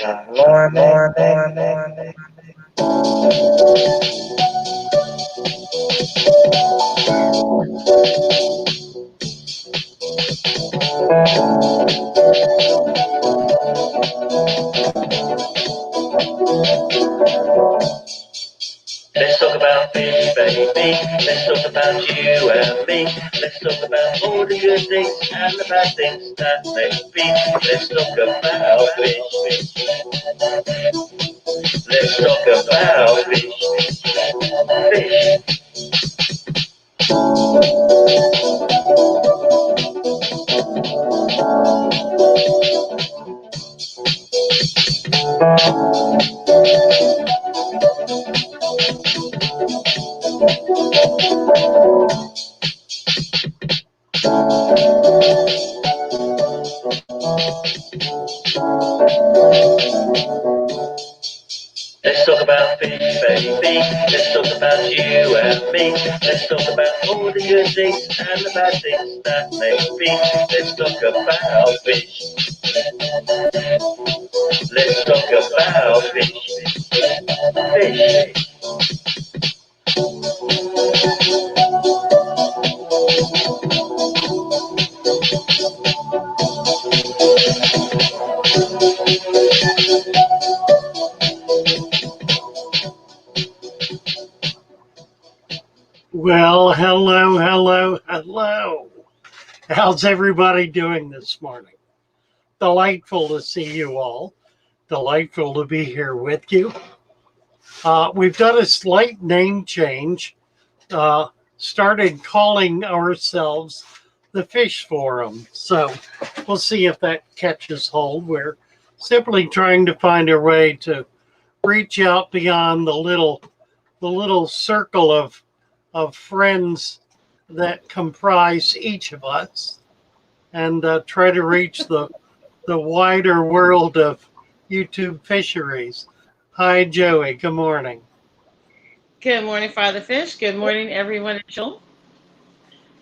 Morning. Let's talk about fish, baby. Let's talk about you and me. Let's talk about all the good things and the bad things that may be. Let's talk about fish. Let's talk about fish. Let's talk about fish, baby. Let's talk about you and me. Let's talk about all the good things and the bad things that may be. Let's talk about fish. Let's talk about fish. Well, hello. How's everybody doing this morning? Delightful to see you all. Delightful to be here with you. We've done a slight name change. Started calling ourselves the Fish Forum. So we'll see if that catches hold. We're simply trying to find a way to reach out beyond the little circle of friends that comprise each of us and try to reach the wider world of YouTube fisheries. Hi, Joey. Good morning. Good morning, Father Fish. Good morning, everyone at Joel.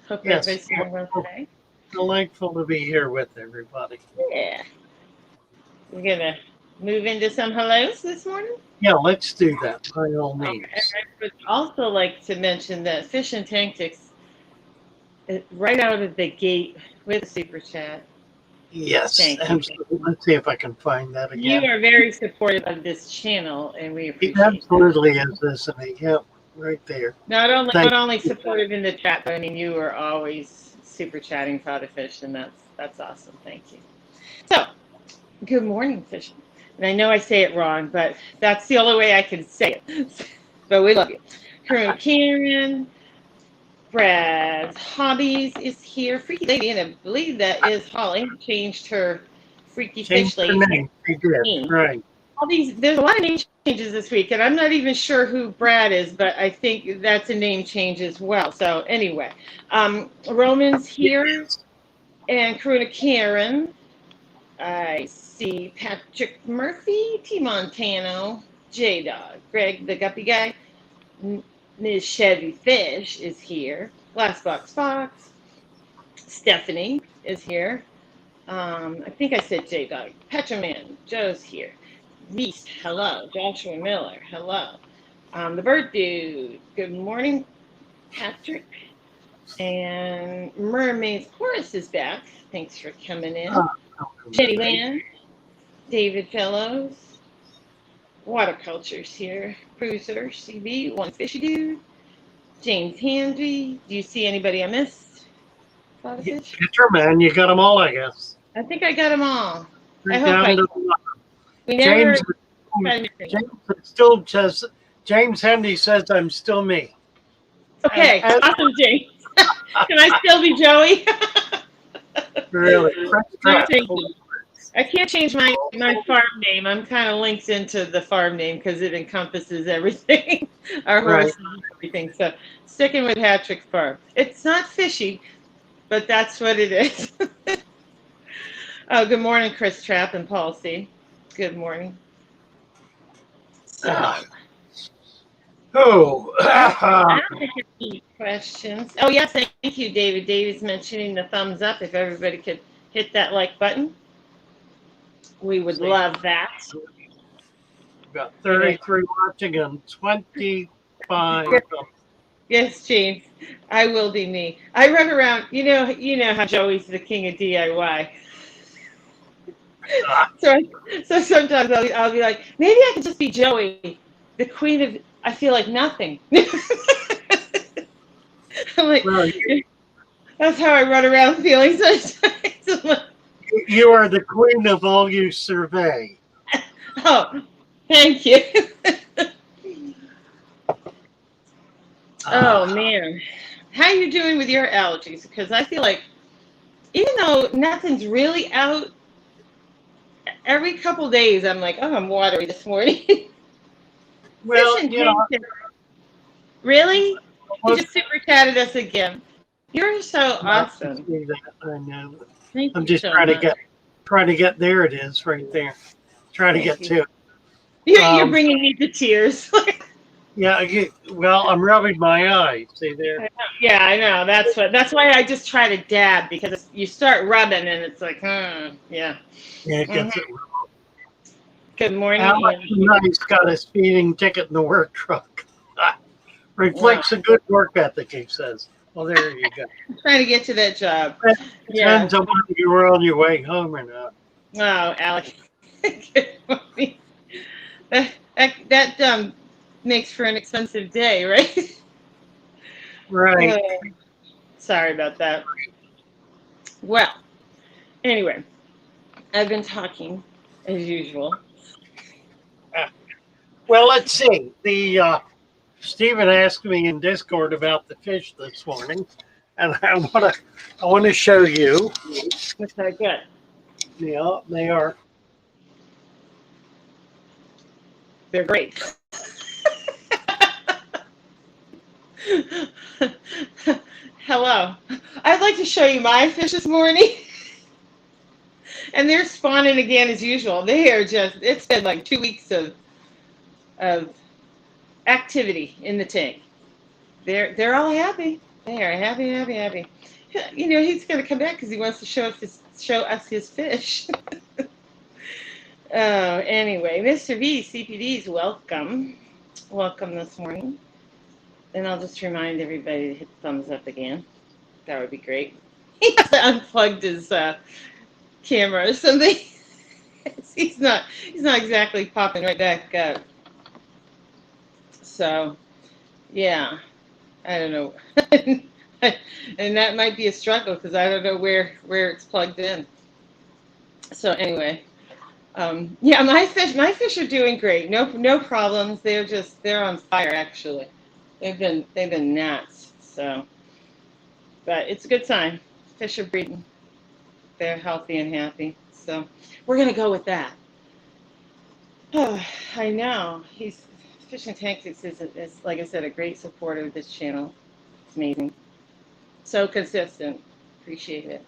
Hope Yes, everybody's doing well today. delightful to be here with everybody. Yeah. We're going to move into some hellos this morning. Yeah, let's do that by all And means. I would also like to mention that Fish and Tactics, right out of the gate with a super chat. Yes, Thank you. absolutely. Let's see if I can find that You again. are very supportive of this channel, and we He appreciate that. absolutely is, isn't he? Yep, right there. Not Thank only supportive in the chat, but I mean you are always super chatting, Father Fish, and that's awesome. Thank you. So, good morning, Fish. And I know I say it wrong, but that's the only way I can say it. But we love you. Karen, Brad's Hobbies is here. Freaky Lady, and I believe that is Holly. Changed her Freaky Changed Fish her Lady name. She did, name. right. There's a lot of name changes this week, and I'm not even sure who Brad is, but I think that's a name change as well. So anyway, Roman's here, and Karuna Karen. I see Patrick Murphy, T. Montano, J Dog, Greg the Guppy Guy, Ms. Chevy Fish is here, Glassbox Fox, Stephanie is here. I think I said J Dog. Petraman, Joe's here. Reese, hello. Joshua Miller, hello. The Bird Dude, good morning, Patrick. And Mermaid's Chorus is back. Thanks for coming in. Jenny Land, David Fellows, Waterculture's here. Bruiser, CB, One Fishy Dude, James Handy. Do you see anybody I missed? Father Fish? Man, you got them all, I guess. I think I got them all. Three I hope down I to we never James Handy says I'm still me. Okay, awesome, James. Can I still be Joey? Really? I can't change my farm name. I'm kind of linked into the farm name because it encompasses everything, our horses and everything. So sticking with Hattrick Farm. It's not fishy, but that's what it is. Oh, good morning, Chris Trapp and Paul C. Good morning. So, I don't think any questions. Oh, yes, thank you, David. David's mentioning the thumbs up. If everybody could hit that like button. We would See. love that. We've got 33 watching and 25. Yes, James, I will be me. I run around. You know how Joey's the king of DIY. So sometimes I'll be like, maybe I could just be Joey, the queen of. I feel like nothing. I'm like, Well, that's how I run around feeling sometimes. I'm like, you are the queen of all you survey. oh, thank you. Oh man, how you doing with your allergies? Because I feel like even though nothing's really out, every couple days I'm like, oh, I'm watery this morning. Well, Fish and you know, tank. Really? You look, just super chatted us again. You're so I awesome. know. Thank I'm you just so trying much. to get there. It is right there. Trying to Thank get you. to it. You're bringing me to tears. Yeah. Well, I'm rubbing my eyes. See there? Yeah, I know. That's why I just try to dab because you start rubbing and it's like, yeah. Yeah, it Mhm. gets it. Good morning, Alex Ian. Knight's got a speeding ticket in the work truck. Reflects a good work ethic, he says. Well, there you go. I'm trying to get to that job. Yeah. Depends on whether you were on your way home or not. Oh, Alex. Good morning. That makes for an expensive day, right? Right. Sorry about that. Well, anyway, I've been talking as usual. Well, let's see. The Stephen asked me in Discord about the fish this morning, and I want to show you. Looks that good. Yeah, they are. They're great. Hello. I'd like to show you my fish this morning. And they're spawning again as usual. They are it's been like 2 weeks of activity in the tank. They're all happy. They are happy, happy, happy. You know, he's going to come back because he wants to show us his fish. Anyway, Mr. V, CPDs, welcome. Welcome this morning. And I'll just remind everybody to hit the thumbs up again. That would be great. He unplugged his camera or something. he's not exactly popping right back up. So, yeah, I don't know. And that might be a struggle because I don't know where it's plugged in. So anyway, yeah, my fish are doing great. No problems. They're on fire actually. They've been gnats. So, but it's a good sign. Fish are breeding. They're healthy and happy. So we're gonna go with that. Oh, I know. Fishing Tactics is like I said, a great supporter of this channel. It's amazing. So consistent. Appreciate it.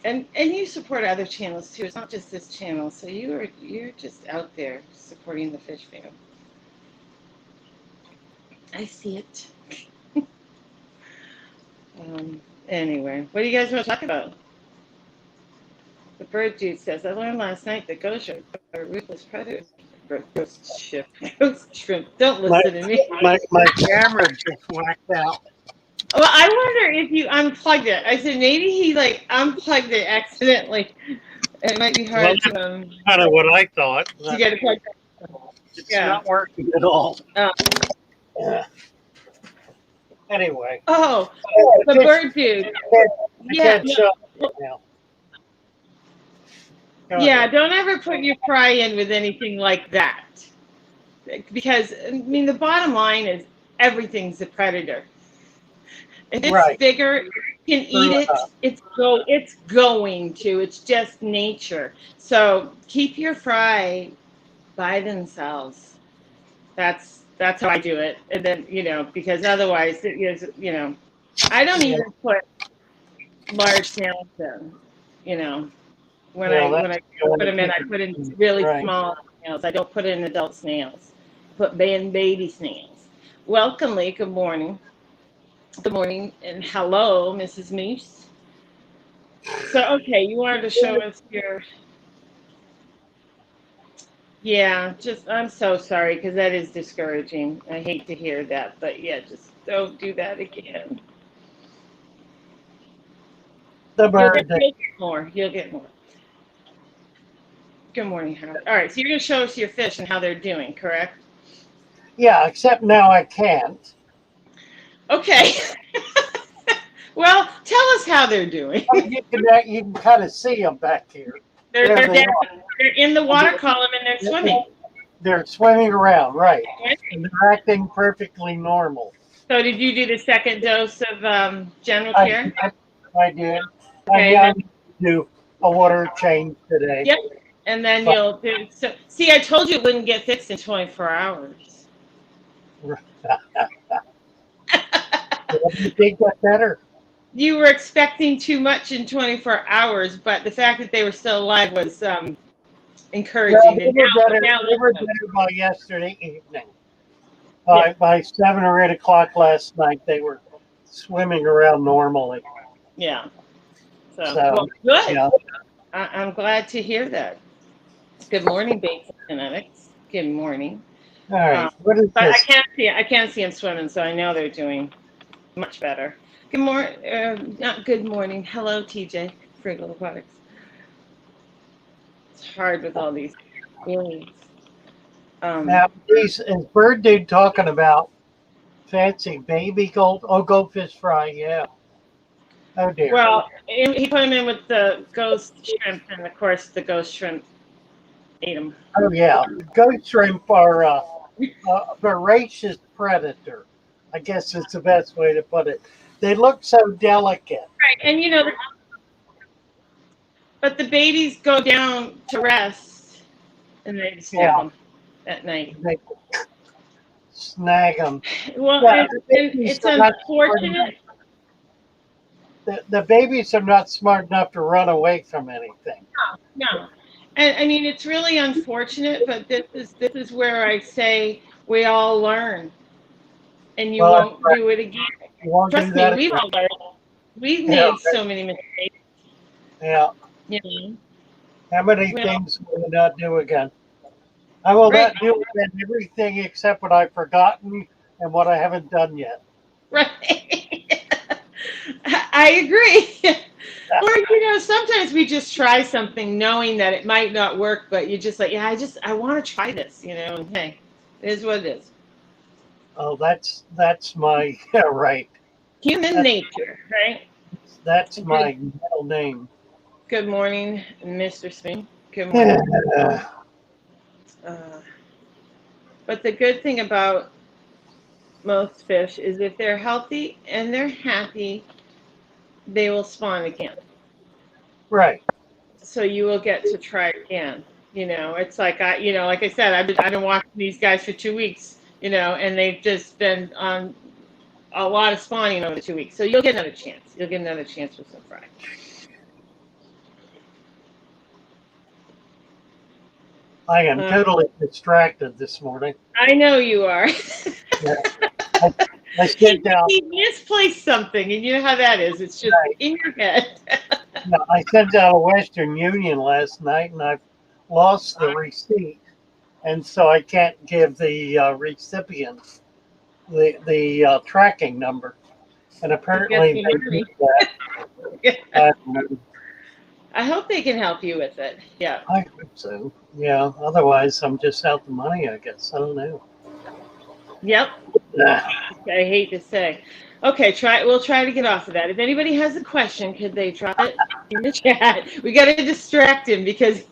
And you support other channels too. It's not just this channel. So you're just out there supporting the fish fam. I see it. Anyway, what do you guys want to talk about? The bird dude says, I learned last night that ghosts are ruthless predators. Ghost shrimp. Don't listen to me. My camera just whacked out. Well, I wonder if you unplugged it. I said maybe he like unplugged it accidentally. It might be hard to Kind of what I thought. get it plugged in. It's not working at all. Oh. Yeah. Anyway. Oh, the bird dude. Yeah. Yeah, don't ever put your fry in with anything like that. Because, I mean, the bottom line is everything's a predator. If it's bigger, you can eat it. It's going to. It's just nature. So keep your fry by themselves. That's how I do it. And then, because otherwise, I don't even put large snails in, When I put them in, I put in really small snails. I don't put in adult snails. Put in baby snails. Welcome, Lee. Good morning. Good morning, and hello, Mrs. Moose. So, okay, you wanted to show us your Yeah, just I'm so sorry because that is discouraging. I hate to hear that, but yeah, just don't do that again. The You'll get, bird. you'll get more. You'll get more. Good morning, Howard. All right, so you're going to show us your fish and how they're doing, correct? Yeah, except now I can't. Okay. Well, tell us how they're doing. You can kind of see them back here. They're There they're they down. are. They're in the water column and they're swimming. They're swimming around, right? And they're acting perfectly normal. So did you do the second dose of general I, care? I did. Okay, I need to do a water change today. yep. And then But- you'll do. So see, I told you it wouldn't get fixed in 24 hours. You think that's better? You were expecting too much in 24 hours, but the fact that they were still alive was encouraging. Well, they And were now better by yesterday evening. By 7 or 8 o'clock last night, they were swimming around normally. yeah. So, So, well, good. Yeah. I'm glad to hear that. Good morning, Bates Genetics. Good morning. All right. What is But this? I can't see them swimming, so I know they're doing much better. Good morning. Not good morning. Hello, TJ. Friggle Aquatics. It's hard with all these words. Now, is Bird Dude talking about fancy baby goldfish fry? Yeah. Oh dear. Well, he put them in with the ghost shrimp, and of course, the ghost shrimp ate them. Oh yeah. Ghost shrimp are a voracious predator. I guess it's the best way to put it. They look so delicate. Right, and but the babies go down to rest, and they snap Yeah. them at night. They snag them. Well, Yeah, and the babies it's are not unfortunate. The babies are not smart enough to run away from anything. No, and I mean it's really unfortunate, but this is where I say we all learn, and you Well, won't do it again. You won't Trust do me, that we've again. all learned. We've Yeah. made so many mistakes. Yeah. You know. How many Well- things will we not do again? I will Right. not do again everything except what I've forgotten and what I haven't done yet. Right. I agree. Or sometimes we just try something knowing that it might not work, but you're just like, yeah, I want to try this, and hey, it is what it is. Oh, that's my right. Human nature, right? That's my middle name. Good morning, Mr. Spoon. Good morning. But the good thing about most fish is if they're healthy and they're happy, they will spawn again. Right. So you will get to try again. It's like like I said, I've been watching these guys for 2 weeks, and they've just been on a lot of spawning over the 2 weeks. So you'll get another chance. You'll get another chance with some fry. I am totally distracted this morning. I know you are. I sit down. You misplaced something, and you know how that is. It's just in your head. I sent out a Western Union last night, and I've lost the receipt, and so I can't give the recipient the tracking number. And apparently they did that. I don't know. I hope they can help you with it. Yeah. I hope so. Yeah. Otherwise, I'm just out the money, I guess. I don't know. Yep. Ah. I hate to say. Okay, we'll try to get off of that. If anybody has a question, could they drop it in the chat? We got to distract him because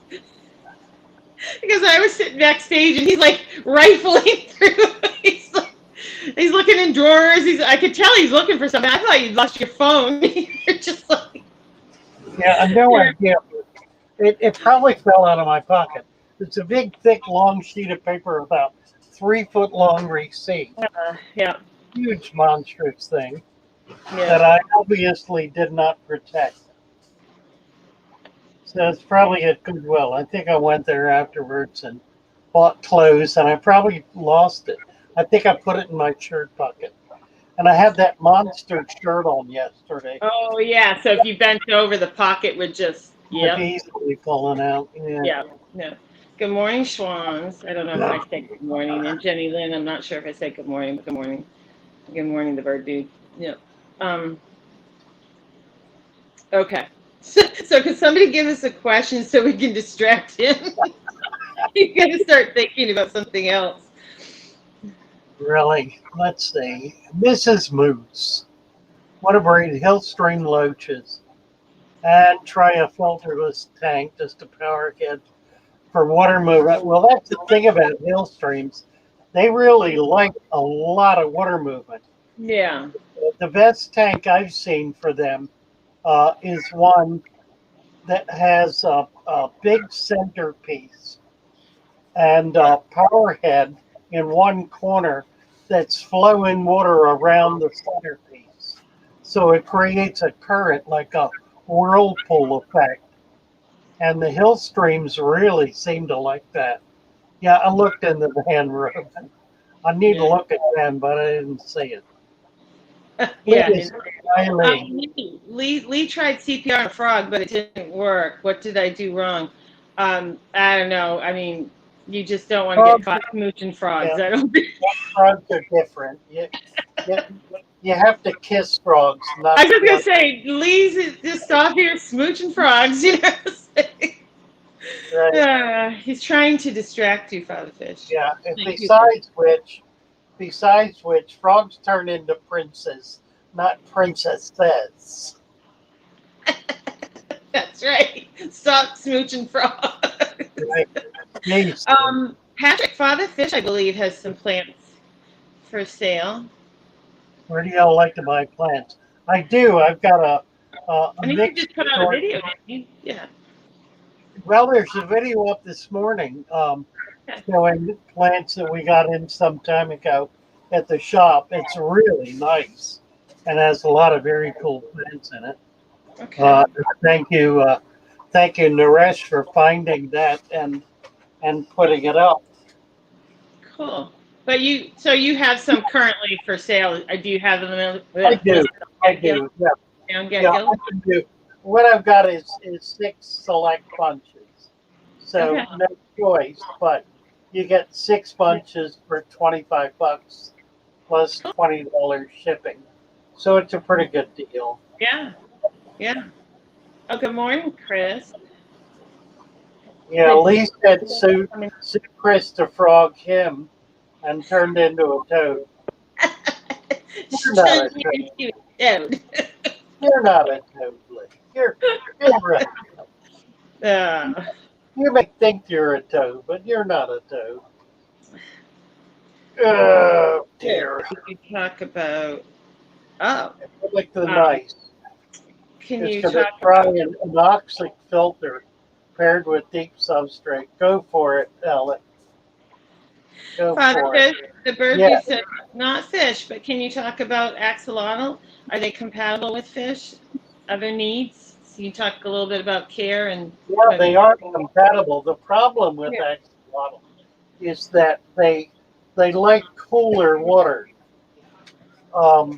I was sitting backstage and he's like rifling through. He's looking in drawers. I could tell he's looking for something. I thought you'd lost your phone. You're just like. Yeah, I have no idea. It probably fell out of my pocket. It's a big, thick, long sheet of paper, about 3 foot long receipt. Yeah. Huge, monstrous thing Yeah. that I obviously did not protect. So it's probably at Goodwill. I think I went there afterwards and bought clothes, and I probably lost it. I think I put it in my shirt pocket. And I had that monster shirt on yesterday. Oh, yeah. So if you bent over, the pocket would just, Would easily falling out. Yeah. Yeah. No. Good morning, Schwans. I don't know if I said good morning. And Jenny Lynn, I'm not sure if I said good morning, but good morning. Good morning, the bird dude. Yeah. Okay. So could somebody give us a question so we can distract him? He's going to start thinking about something else. Really? Let's see. Mrs. Moose. Want to breed Hillstream loaches and try a filterless tank just to power it for water movement. Well, that's the thing about Hillstreams. They really like a lot of water movement. Yeah. The best tank I've seen for them is one that has a big centerpiece and a power head in one corner that's flowing water around the centerpiece. So it creates a current like a whirlpool effect. And the hill streams really seem to like that. Yeah, I looked in the van, Ruben. I need to look at Ben, but I didn't see it. Yeah. Lee. Lee tried CPR on a frog, but it didn't work. What did I do wrong? I don't know. I mean, you just don't want to get caught smooching frogs. Yeah. I don't think. Frogs are different. You have to kiss frogs. Not I was just going to say, Lee's just off here smooching frogs, you know. Right. He's trying to distract you, Father Fish. Yeah. Besides which, frogs turn into princes, not princesses. That's right. Stop smooching frogs. Right. Patrick, Father Fish, I believe, has some plants for sale. Where do y'all like to buy plants? I do. I've got a I think you just put out a video, didn't you? Yeah. Well, there's a video up this morning showing plants that we got in some time ago at the shop. It's really nice and has a lot of very cool plants in it. Okay. Thank you, Naresh, for finding that and putting it up. Cool. But you have some currently for sale. Do you have them? I do. Yeah. I can do. What I've got is 6 select bunches, so no choice. But you get 6 bunches for $25 plus $20 shipping, so it's a pretty good deal. Yeah. Oh, good morning, Chris. Yeah, Lee said sue Chris to frog him and turned into a toad. You're not a toad. You're not a toad, Lee. You're right. You may think you're a toad, but you're not a toad. Oh, dear. You talk about, Like the nice. Can you talk about an anoxic filter paired with deep substrate? Go for it, Ellen. Go for Fish, it. the bird said not fish, but can you talk about axolotl? Are they compatible with fish? Other needs? So you talk a little bit about care and. Yeah, they are compatible. The problem with axolotl is that they like cooler water. Down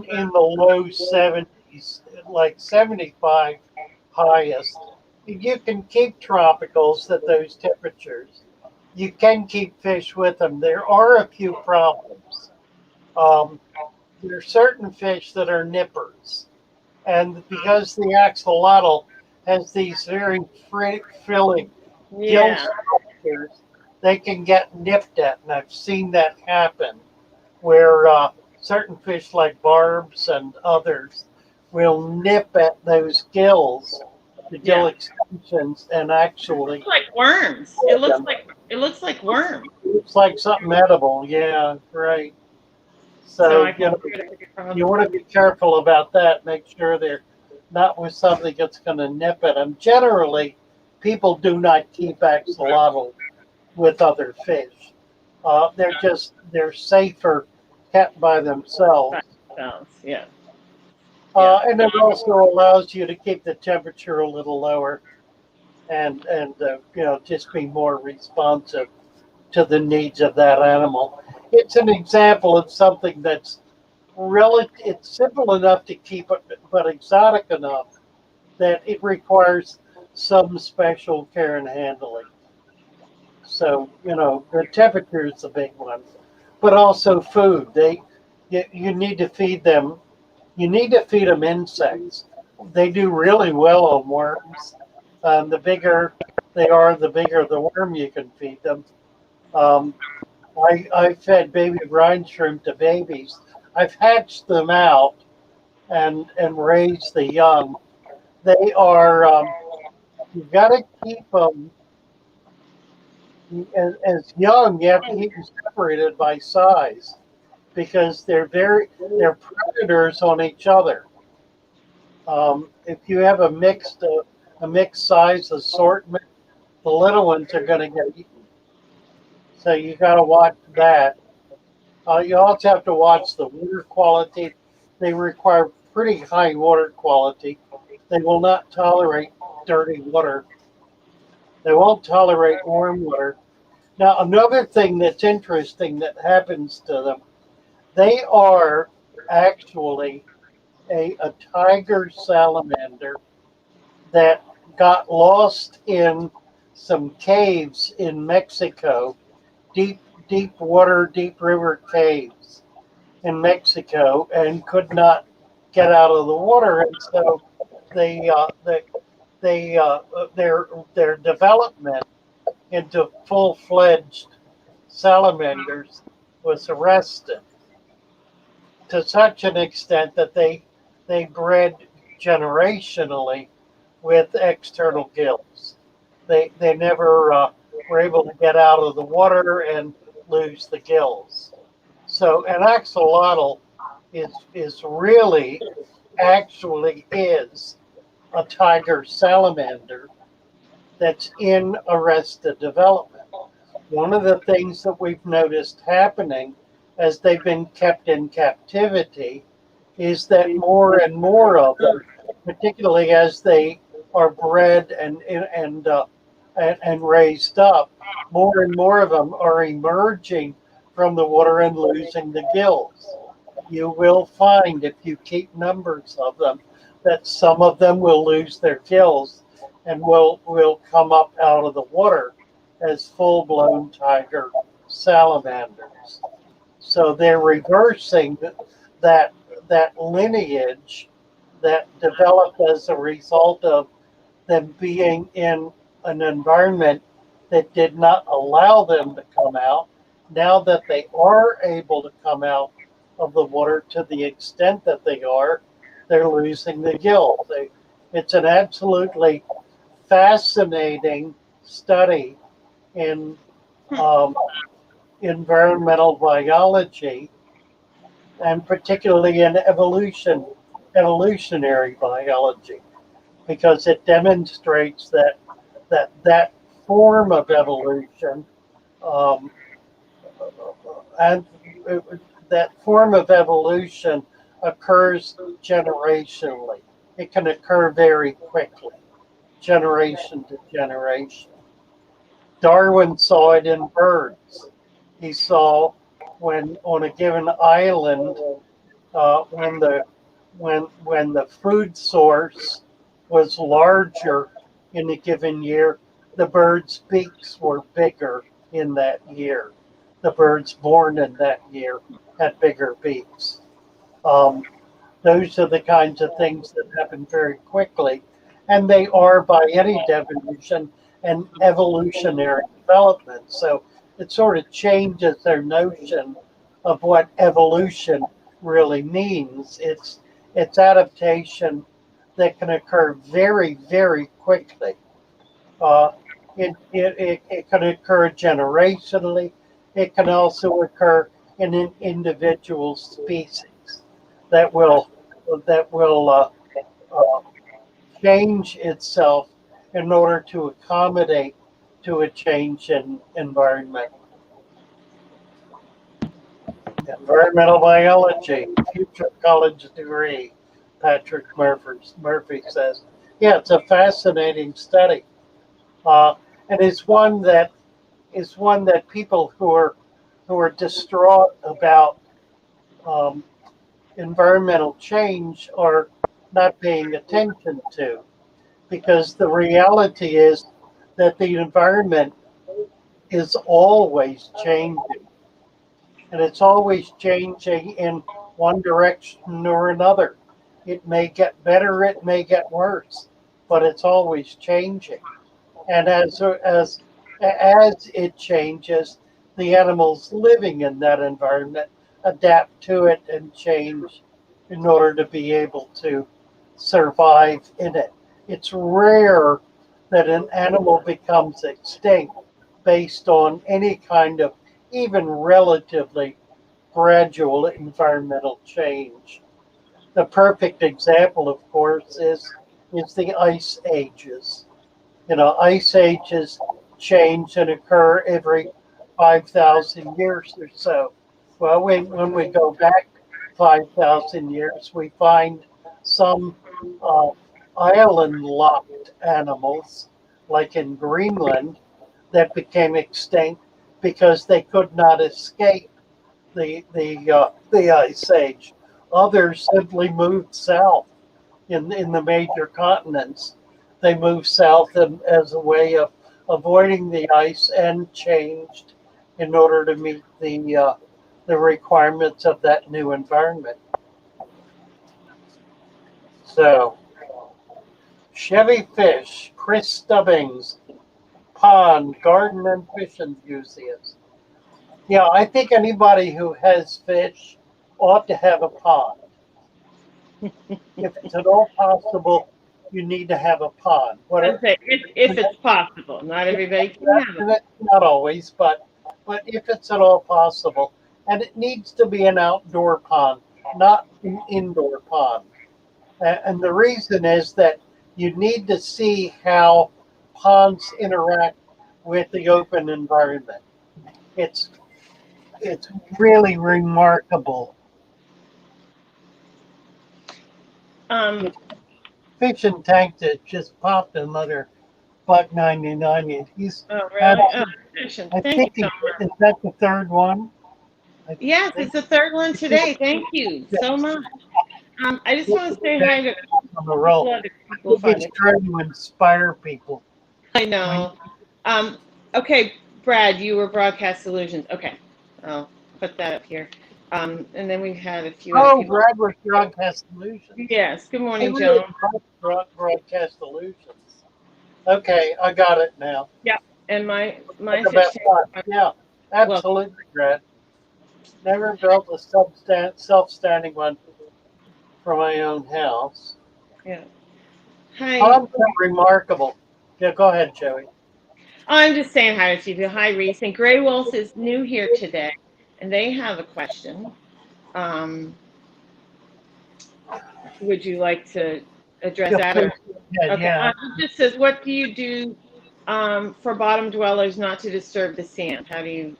in the low 70s, like 75 highest. You can keep tropicals at those temperatures. You can keep fish with them. There are a few problems. There are certain fish that are nippers. And because the axolotl has these very filling gill structures, they can get nipped at. And I've seen that happen where certain fish like barbs and others will nip at those gills, the gill extensions, and actually. It's like worms. It looks like worms. It looks like something edible. Yeah, right. So you want to be careful about that. Make sure they're not with something that's going to nip at them. Generally, people do not keep axolotl with other fish. They're safer kept by themselves. Yeah. And it also allows you to keep the temperature a little lower, and just be more responsive to the needs of that animal. It's an example of something that's it's simple enough to keep, but exotic enough that it requires some special care and handling. So, the temperature is the big one, but also food. You need to feed them. You need to feed them insects. They do really well on worms. The bigger they are, the bigger the worm you can feed them. Um, I fed baby brine shrimp to babies. I've hatched them out and raised the young. They are you've got to keep them as young. You have to keep them separated by size because they're predators on each other. If you have a mixed size assortment, the little ones are going to get eaten. So you got to watch that. You also have to watch the water quality. They require pretty high water quality. They will not tolerate dirty water. They won't tolerate warm water. Now, another thing that's interesting that happens to them, they are actually a tiger salamander that got lost in some caves in Mexico, deep water, deep river caves in Mexico, and could not get out of the water, and so they their development into full-fledged salamanders was arrested to such an extent that they bred generationally with external gills. They never were able to get out of the water and lose the gills. So an axolotl is really actually is a tiger salamander that's in arrested development. One of the things that we've noticed happening as they've been kept in captivity is that more and more of them, particularly as they are bred and raised up, more and more of them are emerging from the water and losing the gills. You will find, if you keep numbers of them, that some of them will lose their gills and will come up out of the water as full-blown tiger salamanders. So they're reversing that lineage that developed as a result of them being in an environment that did not allow them to come out. Now that they are able to come out of the water to the extent that they are, they're losing the gill. It's an absolutely fascinating study in environmental biology, and particularly in evolutionary biology, because it demonstrates that form of evolution um, and that form of evolution occurs generationally. It can occur very quickly, generation to generation. Darwin saw it in birds. He saw when on a given island, when the food source was larger in a given year, the birds' beaks were bigger in that year. The birds born in that year had bigger beaks. Um, those are the kinds of things that happen very quickly, and they are by any definition an evolutionary development. So it sort of changes their notion of what evolution really means. It's adaptation that can occur very, very quickly. Uh, it can occur generationally. It can also occur in an individual species that will uh, change itself in order to accommodate to a change in environment. Environmental biology, future college degree, Patrick Murphy says. Yeah, it's a fascinating study, uh, and it's one that people who are distraught about um, environmental change are not paying attention to. because the reality is that the environment is always changing, and it's always changing in one direction or another. It may get better, it may get worse, but it's always changing. And as it changes, the animals living in that environment adapt to it and change in order to be able to survive in it. It's rare that an animal becomes extinct based on any kind of even relatively gradual environmental change. The perfect example, of course, is the ice ages. Ice ages change and occur every 5,000 years or so. Well, when we go back 5,000 years, we find some uh, island locked animals, like in Greenland, that became extinct because they could not escape the ice age. Others simply moved south in the major continents. They moved south as a way of avoiding the ice and changed in order to meet the requirements of that new environment. So, Chevy Fish, Chris Stubbings, Pond, Garden and Fish Enthusiast. Yeah, I think anybody who has fish ought to have a pond. If it's at all possible, you need to have a pond. I'd say if it's possible. Not everybody can have it. Not always, but if it's at all possible, and it needs to be an outdoor pond, not an indoor pond. And the reason is that you need to see how ponds interact with the open environment. It's really remarkable. Fishing tank that just popped another $1.99. He's Oh, really? Oh, I thank think you so much. is that the third one? Yes, it's the third one today. Thank you so much. I just want to say hi to On the roll. other people. He's trying to inspire people. I know. Okay, Brad, you were Broadcast Solutions. Okay, I'll put that up here. And then we had a few other Oh, people. Brad was Broadcast Solutions. Yes, good morning, He Joan. was Broadcast Solutions. Okay, I got it now. And my About fish what? tank. Yeah, absolutely, Brad. Never built a self-standing one for my own house. Yeah. Hi. Ponds are remarkable. Yeah, go ahead, Joey. I'm just saying hi to you. Hi, Reese. And Gray Wolf is new here today, and they have a question. Would you like to address Yeah, that? yeah, Okay. yeah. It just says, what do you do for bottom dwellers not to disturb the sand? How do you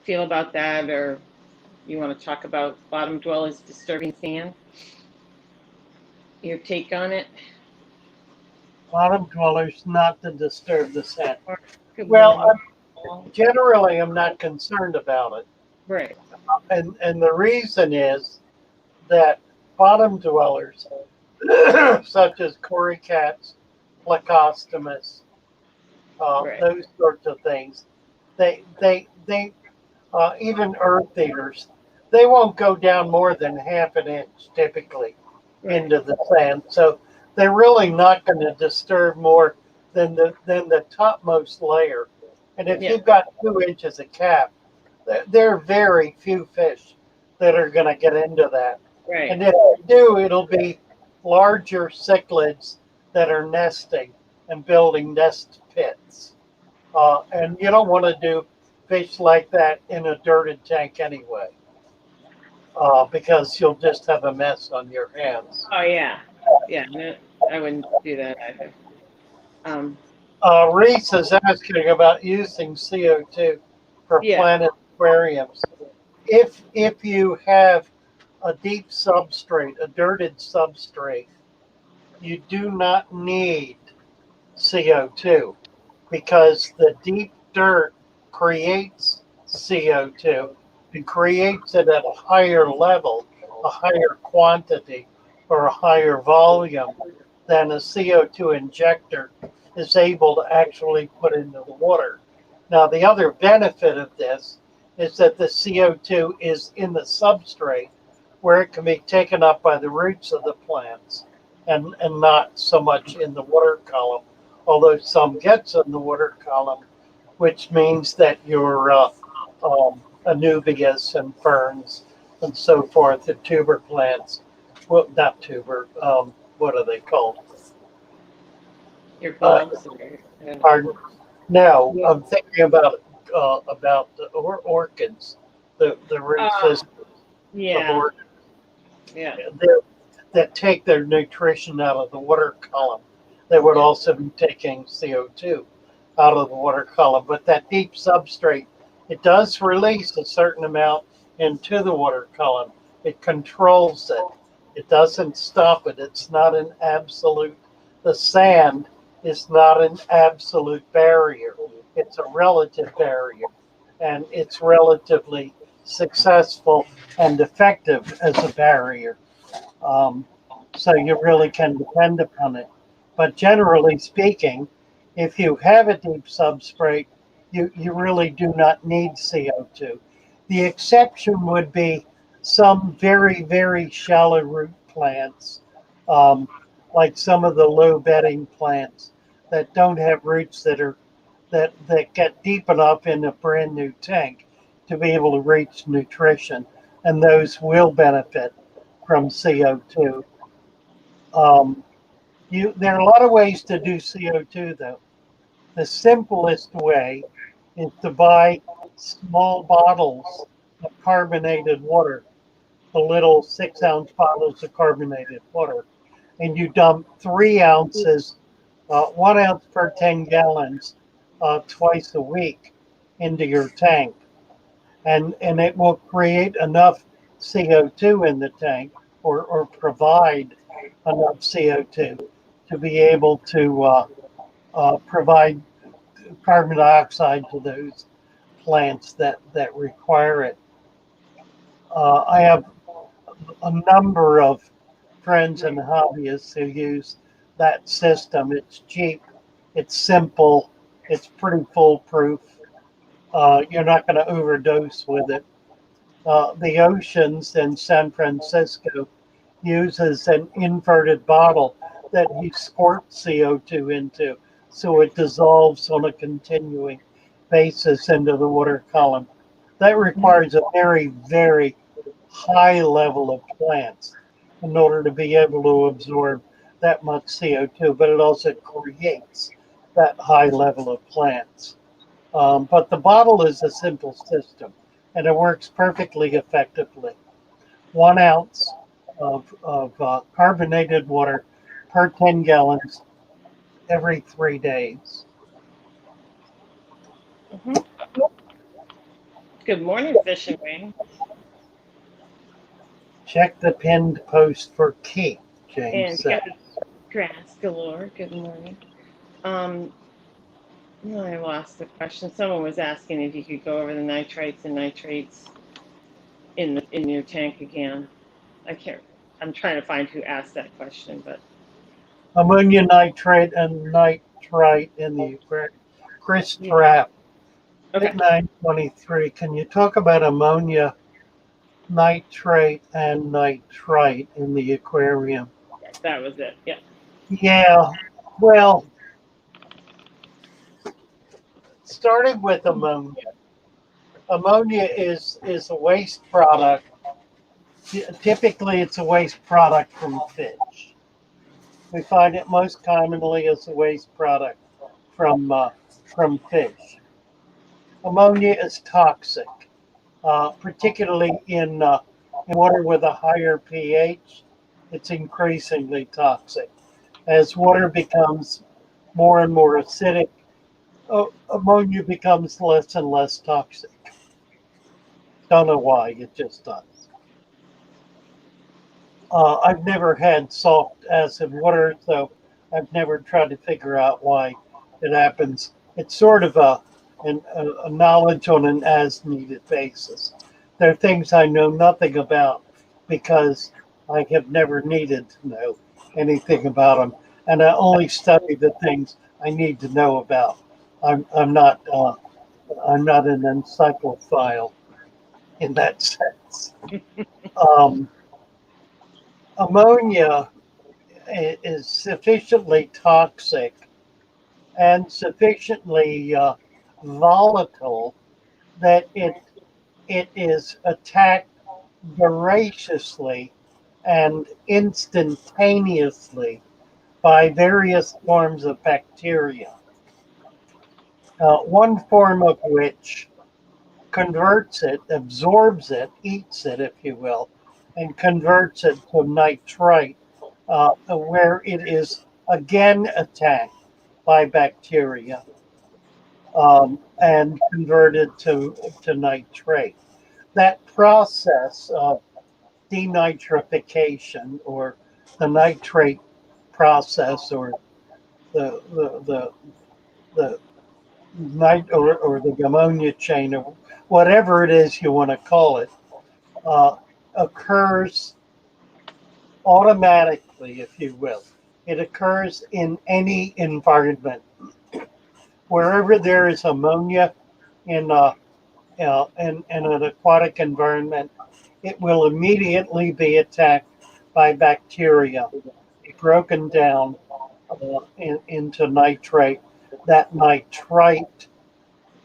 feel about that? Or you want to talk about bottom dwellers disturbing sand? Your take on it? Bottom dwellers not to disturb the sand. Good Well, morning. generally, I'm not concerned about it. Right. And the reason is that bottom dwellers, such as cory cats, Plecostomus, Right. those sorts of things, they even earth eaters, they won't go down more than half an inch typically into the sand. So they're really not going to disturb more than the topmost layer. And if you've got 2 inches of cap, there are very few fish that are going to get into that. Right. And if they do, it'll be larger cichlids that are nesting and building nest pits. And you don't want to do fish like that in a dirted tank anyway, because you'll just have a mess on your hands. Oh, yeah. Yeah, no, I wouldn't do that either. Reese is asking about using CO2 for planet aquariums. If you have a deep substrate, a dirted substrate, you do not need CO2 because the deep dirt creates CO2 and creates it at a higher level, a higher quantity, or a higher volume than a CO2 injector is able to actually put into the water. Now, the other benefit of this is that the CO2 is in the substrate where it can be taken up by the roots of the plants and not so much in the water column, although some gets in the water column, which means that your anubias and ferns and so forth, the tuber plants, well, not tuber, what are they called? Your bulbs. Pardon? No, Yeah. I'm thinking about the orchids, the root system of Yeah. orchids Yeah. that take their nutrition out of the water column. They would also be taking CO2 out of the water column. But that deep substrate, it does release a certain amount into the water column. It controls it. It doesn't stop it. It's not an absolute. The sand is not an absolute barrier. It's a relative barrier. And it's relatively successful and effective as a barrier. So you really can depend upon it. But generally speaking, if you have a deep substrate, you really do not need CO2. The exception would be some very, very shallow root plants, um, like some of the low bedding plants that don't have roots that get deep enough in a brand new tank to be able to reach nutrition, and those will benefit from CO2. Um, there are a lot of ways to do CO2 though. The simplest way is to buy small bottles of carbonated water, the little 6-ounce bottles of carbonated water, and you dump 3 ounces, 1 ounce per 10 gallons, twice a week into your tank. And it will create enough CO2 in the tank or provide enough CO2 to be able to provide carbon dioxide to those plants that require it. I have a number of friends and hobbyists who use that system. It's cheap, it's simple, it's pretty foolproof. You're not going to overdose with it. The Oceans in San Francisco uses an inverted bottle that you squirt CO2 into, so it dissolves on a continuing basis into the water column. That requires a very, very high level of plants in order to be able to absorb that much CO2, but it also creates that high level of plants. But the bottle is a simple system and it works perfectly effectively. 1 ounce of carbonated water per 10 gallons every 3 days. Good morning, Fish and Wing. Check the pinned post for Kate, James And said. Grass Galore, good morning. I lost the question. Someone was asking if you could go over the nitrites and nitrates in your tank again. I'm trying to find who asked that question, but Ammonia nitrate and nitrite in the Chris Trapp. okay. 923. Can you talk about ammonia nitrate and nitrite in the aquarium? That was it. Yeah. Yeah. Well, starting with ammonia. Ammonia is a waste product. Typically, it's a waste product from fish. We find it most commonly as a waste product from fish. Ammonia is toxic, particularly in water with a higher pH. It's increasingly toxic. As water becomes more and more acidic, ammonia becomes less and less toxic. Don't know why, it just does. I've never had soft acid water, so I've never tried to figure out why it happens. It's sort of a knowledge on an as needed basis. There are things I know nothing about because I have never needed to know anything about them. and I only study the things I need to know about. I'm not an encyclophile in that sense. Um, Ammonia is sufficiently toxic and sufficiently volatile that it is attacked voraciously and instantaneously by various forms of bacteria. One form of which converts it, absorbs it, eats it, if you will, and converts it to nitrite, where it is again attacked by bacteria and converted to nitrate. That process of denitrification, or the nitrate process, or the nit or the ammonia chain, or whatever it is you want to call it, uh, occurs automatically, if you will. It occurs in any environment. Wherever there is ammonia in, in an aquatic environment, it will immediately be attacked by bacteria, be broken down into nitrate. That nitrite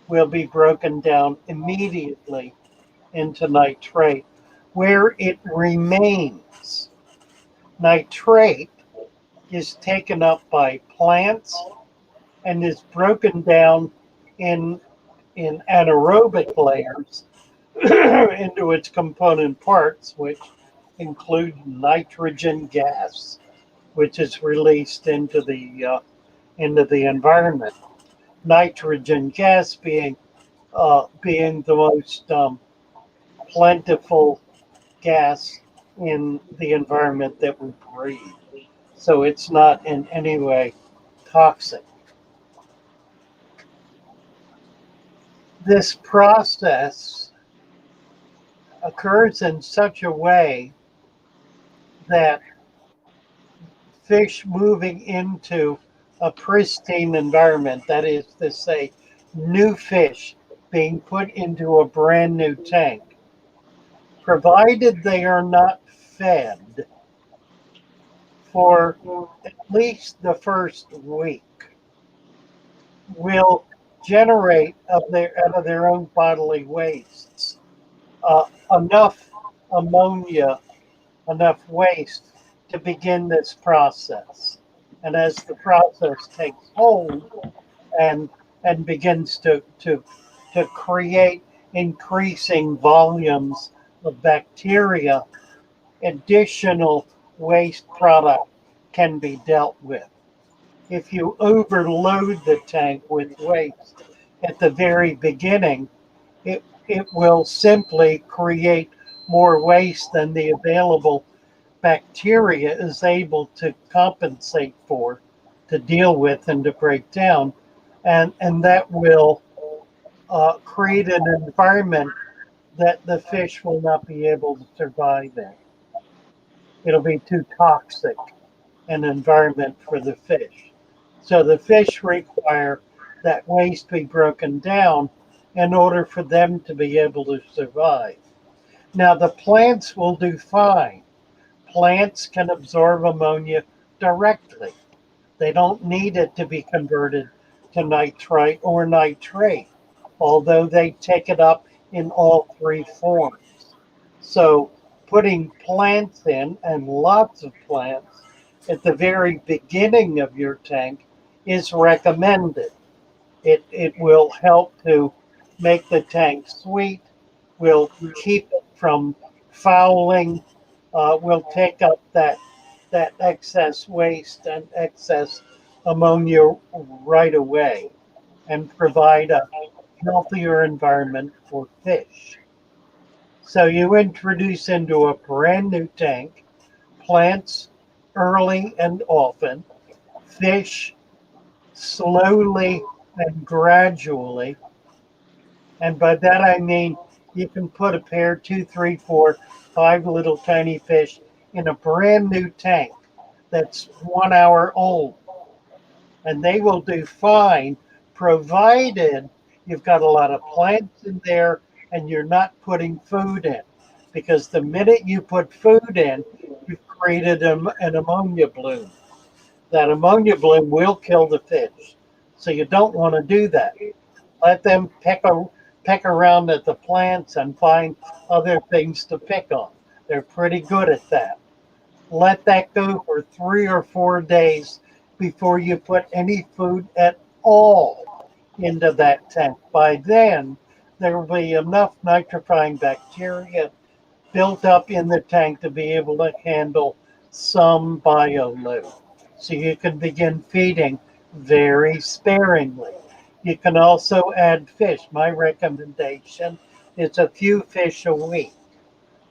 will be broken down immediately into nitrate, where it remains. Nitrate is taken up by plants and is broken down in anaerobic layers into its component parts, which include nitrogen gas, which is released into the environment. Nitrogen gas being the most plentiful gas in the environment that we breathe. So it's not in any way toxic. This process occurs in such a way that fish moving into a pristine environment, that is to say, new fish being put into a brand new tank, provided they are not fed for at least the first week, will generate out of their own bodily wastes enough ammonia, enough waste to begin this process. And as the process takes hold and begins to create increasing volumes of bacteria, additional waste product can be dealt with. If you overload the tank with waste at the very beginning, it will simply create more waste than the available bacteria is able to compensate for, to deal with, and to break down. And that will create an environment that the fish will not be able to survive in. It'll be too toxic an environment for the fish. So the fish require that waste be broken down in order for them to be able to survive. Now, the plants will do fine. Plants can absorb ammonia directly. They don't need it to be converted to nitrite or nitrate, although they take it up in all three forms. So putting plants in, and lots of plants, at the very beginning of your tank is recommended. It will help to make the tank sweet, will keep it from fouling, will take up that excess waste and excess ammonia right away and provide a healthier environment for fish. So you introduce into a brand new tank plants early and often, fish slowly and gradually. And by that I mean you can put a pair, two, three, four, five little tiny fish in a brand new tank that's 1 hour old, and they will do fine provided you've got a lot of plants in there and you're not putting food in. Because the minute you put food in, you've created an ammonia bloom. That ammonia bloom will kill the fish. So you don't want to do that. Let them peck around at the plants and find other things to pick on. They're pretty good at that. Let that go for 3 or 4 days before you put any food at all into that tank. By then, there will be enough nitrifying bacteria built up in the tank to be able to handle some bioload. So you can begin feeding very sparingly. You can also add fish. My recommendation is a few fish a week.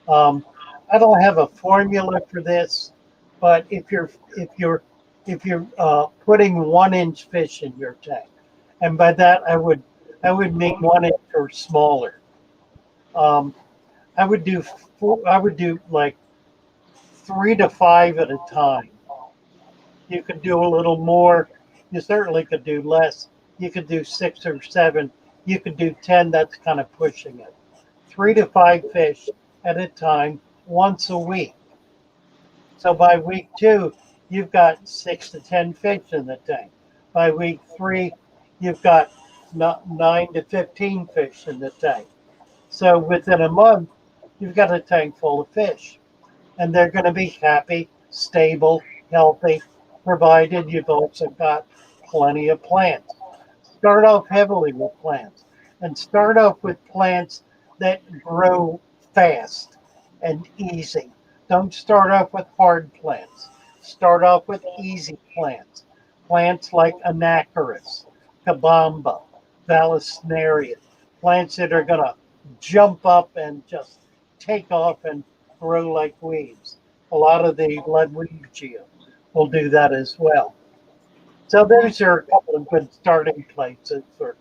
Um, I don't have a formula for this, but if you're putting 1 inch fish in your tank, and by that I would mean 1 inch or smaller. Um, I would do like 3 to 5 at a time. You could do a little more. You certainly could do less. You could do 6 or 7. You could do 10. That's kind of pushing it. 3 to 5 fish at a time, once a week. So by week 2, you've got 6 to 10 fish in the tank. By week 3, you've got 9 to 15 fish in the tank. So within a month, you've got a tank full of fish, and they're going to be happy, stable, healthy, provided you've also got plenty of plants. Start off heavily with plants, and start off with plants that grow fast and easy. Don't start off with hard plants. Start off with easy plants. Plants like Anacharis, Kabamba, Vallisneria, plants that are going to jump up and just take off and grow like weeds. A lot of the Ludwigia will do that as well. So those are a couple of good starting places for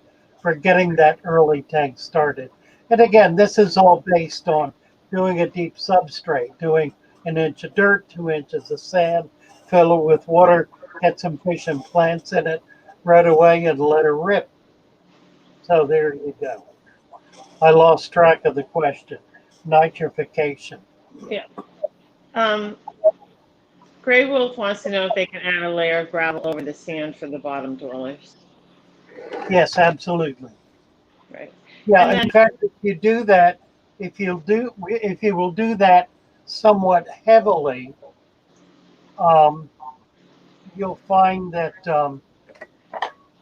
getting that early tank started. And again, this is all based on doing a deep substrate, doing 1 inch of dirt, 2 inches of sand, fill it with water, get some fish and plants in it right away and let it rip. So there you go. I lost track of the question. Nitrification. Yeah. Gray Wolf wants to know if they can add a layer of gravel over the sand for the bottom dwellers. Yes, absolutely. Right. Yeah, And then, in fact, if you do that, if you will do that somewhat heavily, um, you'll find that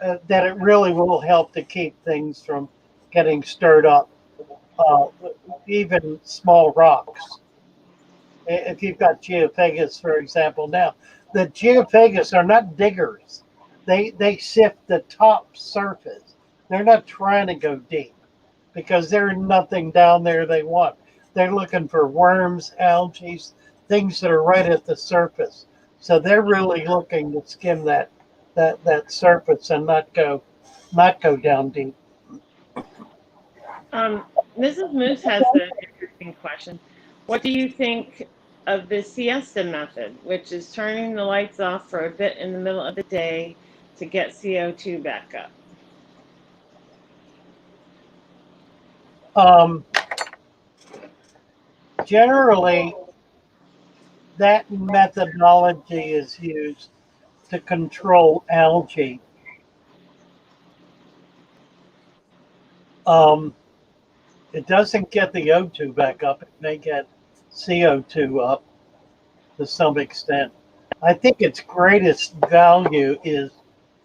it really will help to keep things from getting stirred up. Uh, Even small rocks. If you've got geophagus, for example, now the geophagus are not diggers. They sift the top surface. They're not trying to go deep because there's nothing down there they want. They're looking for worms, algae, things that are right at the surface. So they're really looking to skim that surface and not go down deep. Mrs. Moose has an interesting question. What do you think of the siesta method, which is turning the lights off for a bit in the middle of the day to get CO2 back up? Um, Generally, that methodology is used to control algae. Um, it doesn't get the O2 back up. It may get CO2 up to some extent. I think its greatest value is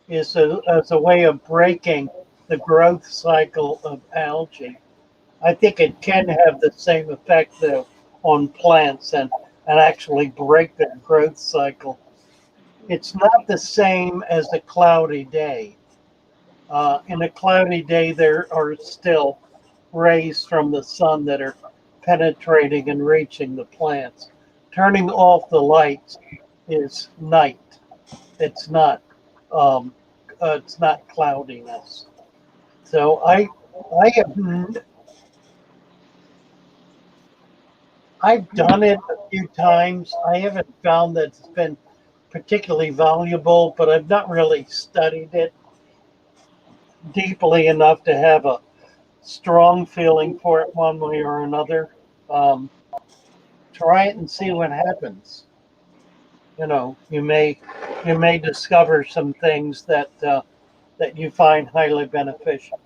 as a way of breaking the growth cycle of algae. I think it can have the same effect though on plants and actually break their growth cycle. It's not the same as a cloudy day. In a cloudy day, there are still rays from the sun that are penetrating and reaching the plants. Turning off the lights is night. It's not. Um, it's not cloudiness. So I've done it a few times. I haven't found that it's been particularly valuable, but I've not really studied it deeply enough to have a strong feeling for it one way or another. Um, Try it and see what happens. You know, you may discover some things that you find highly beneficial.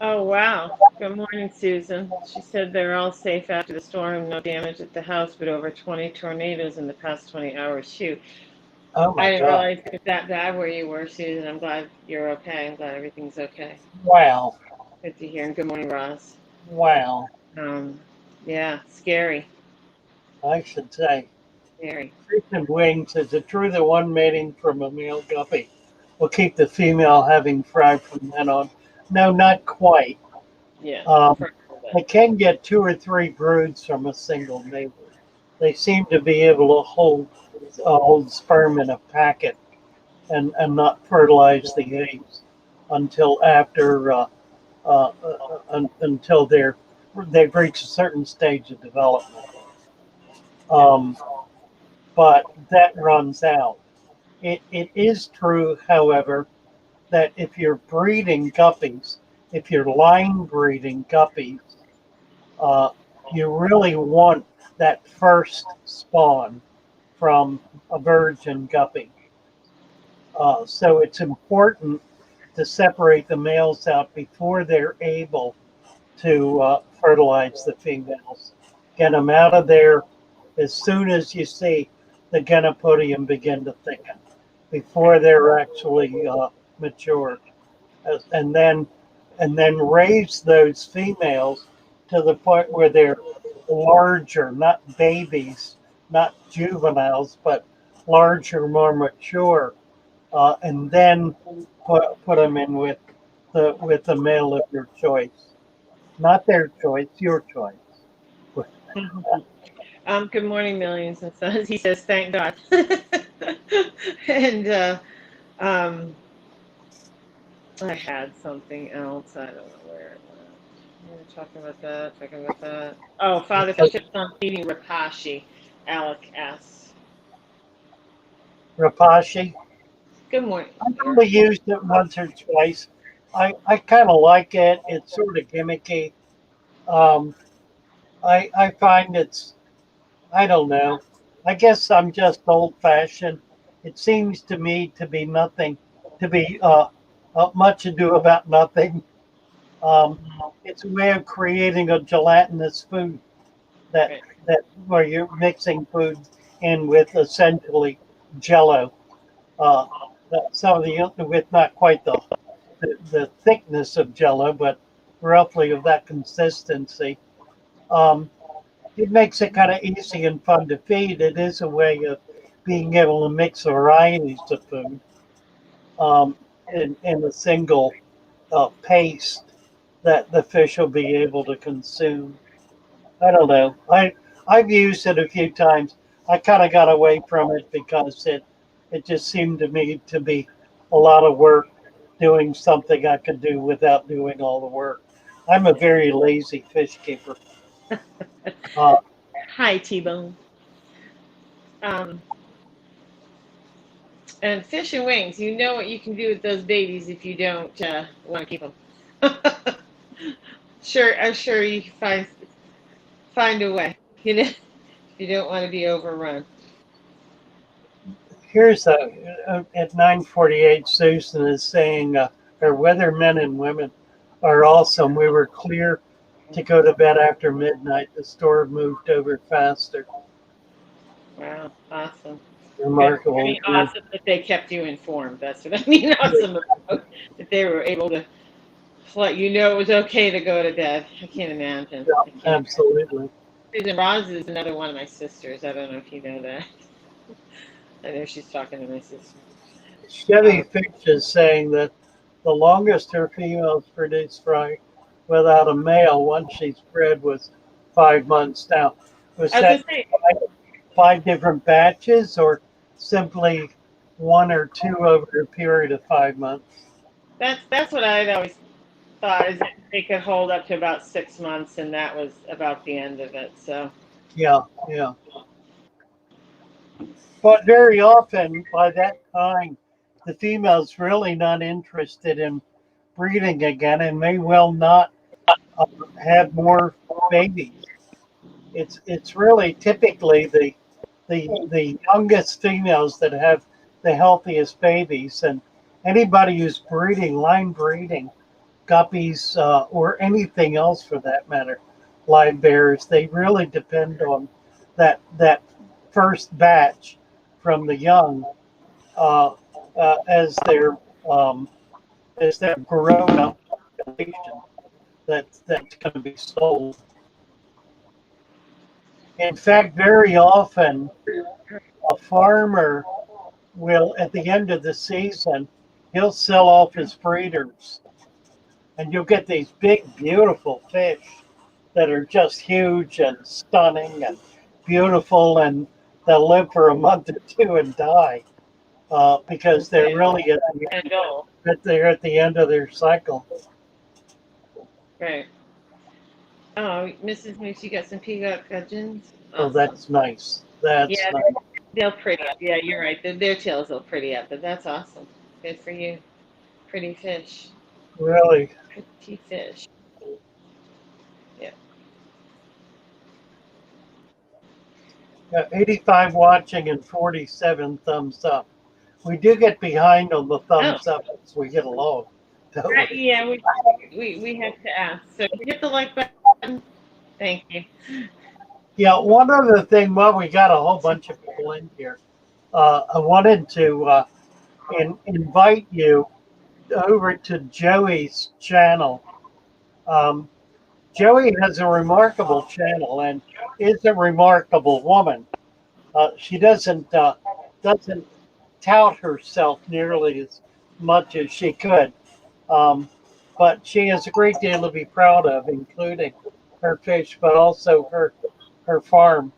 Oh, wow. Good morning, Susan. She said they're all safe after the storm, no damage at the house, but over 20 tornadoes in the past 20 hours. Shoot. Oh I my didn't God! realize it was that bad where you were, Susan. I'm glad you're okay. I'm glad everything's okay. Wow, Good to hear. And good morning, Ross. wow! Um, yeah, scary, I should say, scary. Fish and wings is it true that one mating from a male guppy will keep the female having fry from then on? No, not quite. Yeah, Um, for a little they bit. can get two or three broods from a single neighbor. They seem to be able to hold sperm in a packet and not fertilize the eggs until after until they've reached a certain stage of development. Yeah. Um, but that runs out. It is true, however, that if you're breeding guppies, if you're line breeding guppies, uh, you really want that first spawn from a virgin guppy. So it's important to separate the males out before they're able to fertilize the females. Get them out of there as soon as you see the gonopodium begin to thicken, before they're actually mature, and then raise those females to the point where they're larger, not babies, not juveniles, but larger, more mature, and then put them in with the male of your choice, not their choice, your choice. Good morning, Millions and Sons. He says, thank God. And um, I had something else. I don't know where it went. We were talking about that, talking about that. Oh, Father for Ships on feeding Rapashi, Alec S. Rapashi, Good morning. I've only used it once or twice. I kind of like it. It's sort of gimmicky. Um, I find I don't know. I guess I'm just old fashioned. It seems to me to be nothing, to be much ado about nothing. Um, it's a way of creating a gelatinous food that Right. where you're mixing food in with essentially Jello. Uh, some of the with not quite the thickness of Jello, but roughly of that consistency. Um, it makes it kind of easy and fun to feed. It is a way of being able to mix varieties of food um, in a single paste that the fish will be able to consume. I don't know. I've used it a few times. I kind of got away from it because it just seemed to me to be a lot of work doing something I could do without doing all the work. I'm a very lazy fish keeper. Uh, Hi, T-Bone. Um, and fish and wings. You know what you can do with those babies if you don't want to keep them. Sure, I'm sure you can find a way. You know, if you don't want to be overrun. Here's at 9:48. Susan is saying our weathermen and women are awesome. We were clear to go to bed after midnight. The storm moved over faster. Wow, awesome. Good. I Remarkable. mean, awesome that they kept you informed. That's what I mean. Awesome that they were able to let you know it was okay to go to bed. I can't imagine. I Yeah, can't. absolutely. Susan Roz is another one of my sisters. I don't know if you know that. I know she's talking to my sister. Chevy Um, Fish is saying that the longest her females produced fry without a male once she's bred was 5 months. Now, was I was that gonna say five different batches or simply one or two over a period of 5 months? that's what I'd always thought is that they could hold up to about 6 months, and that was about the end of it. So Yeah, yeah. But very often by that time, the female's really not interested in breeding again and may well not uh, have more babies. It's really typically the youngest females that have the healthiest babies, and anybody who's breeding, line breeding, guppies, or anything else for that matter, live bears, they really depend on that first batch from the young uh, as um, they're grown up population that's going to be sold. In fact, very often a farmer will, at the end of the season, he'll sell off his breeders, and you'll get these big, beautiful fish that are just huge and stunning and beautiful, and they'll live for a month or two and die because they're really And go. they're at the end of their cycle. Right. Oh, Mrs. Moose, you got some peacock gudgeons? Oh, Awesome. that's nice. That's Yeah, nice. they'll pretty up. Yeah, you're right. Their tails will pretty up, but that's awesome. Good for you. Pretty fish. Really. Pretty fish. Yeah. 85 watching and 47 thumbs up. We do get behind on the Oh, thumbs up as we get along, don't we? yeah, we have to ask. So hit the like button. Thank you. Yeah, one other thing, well, we got a whole bunch of people in here. I wanted to invite you over to Joey's channel. Um, Joey has a remarkable channel and is a remarkable woman. She doesn't tout herself nearly as much as she could, um, but she has a great deal to be proud of, including her fish, but also her farm,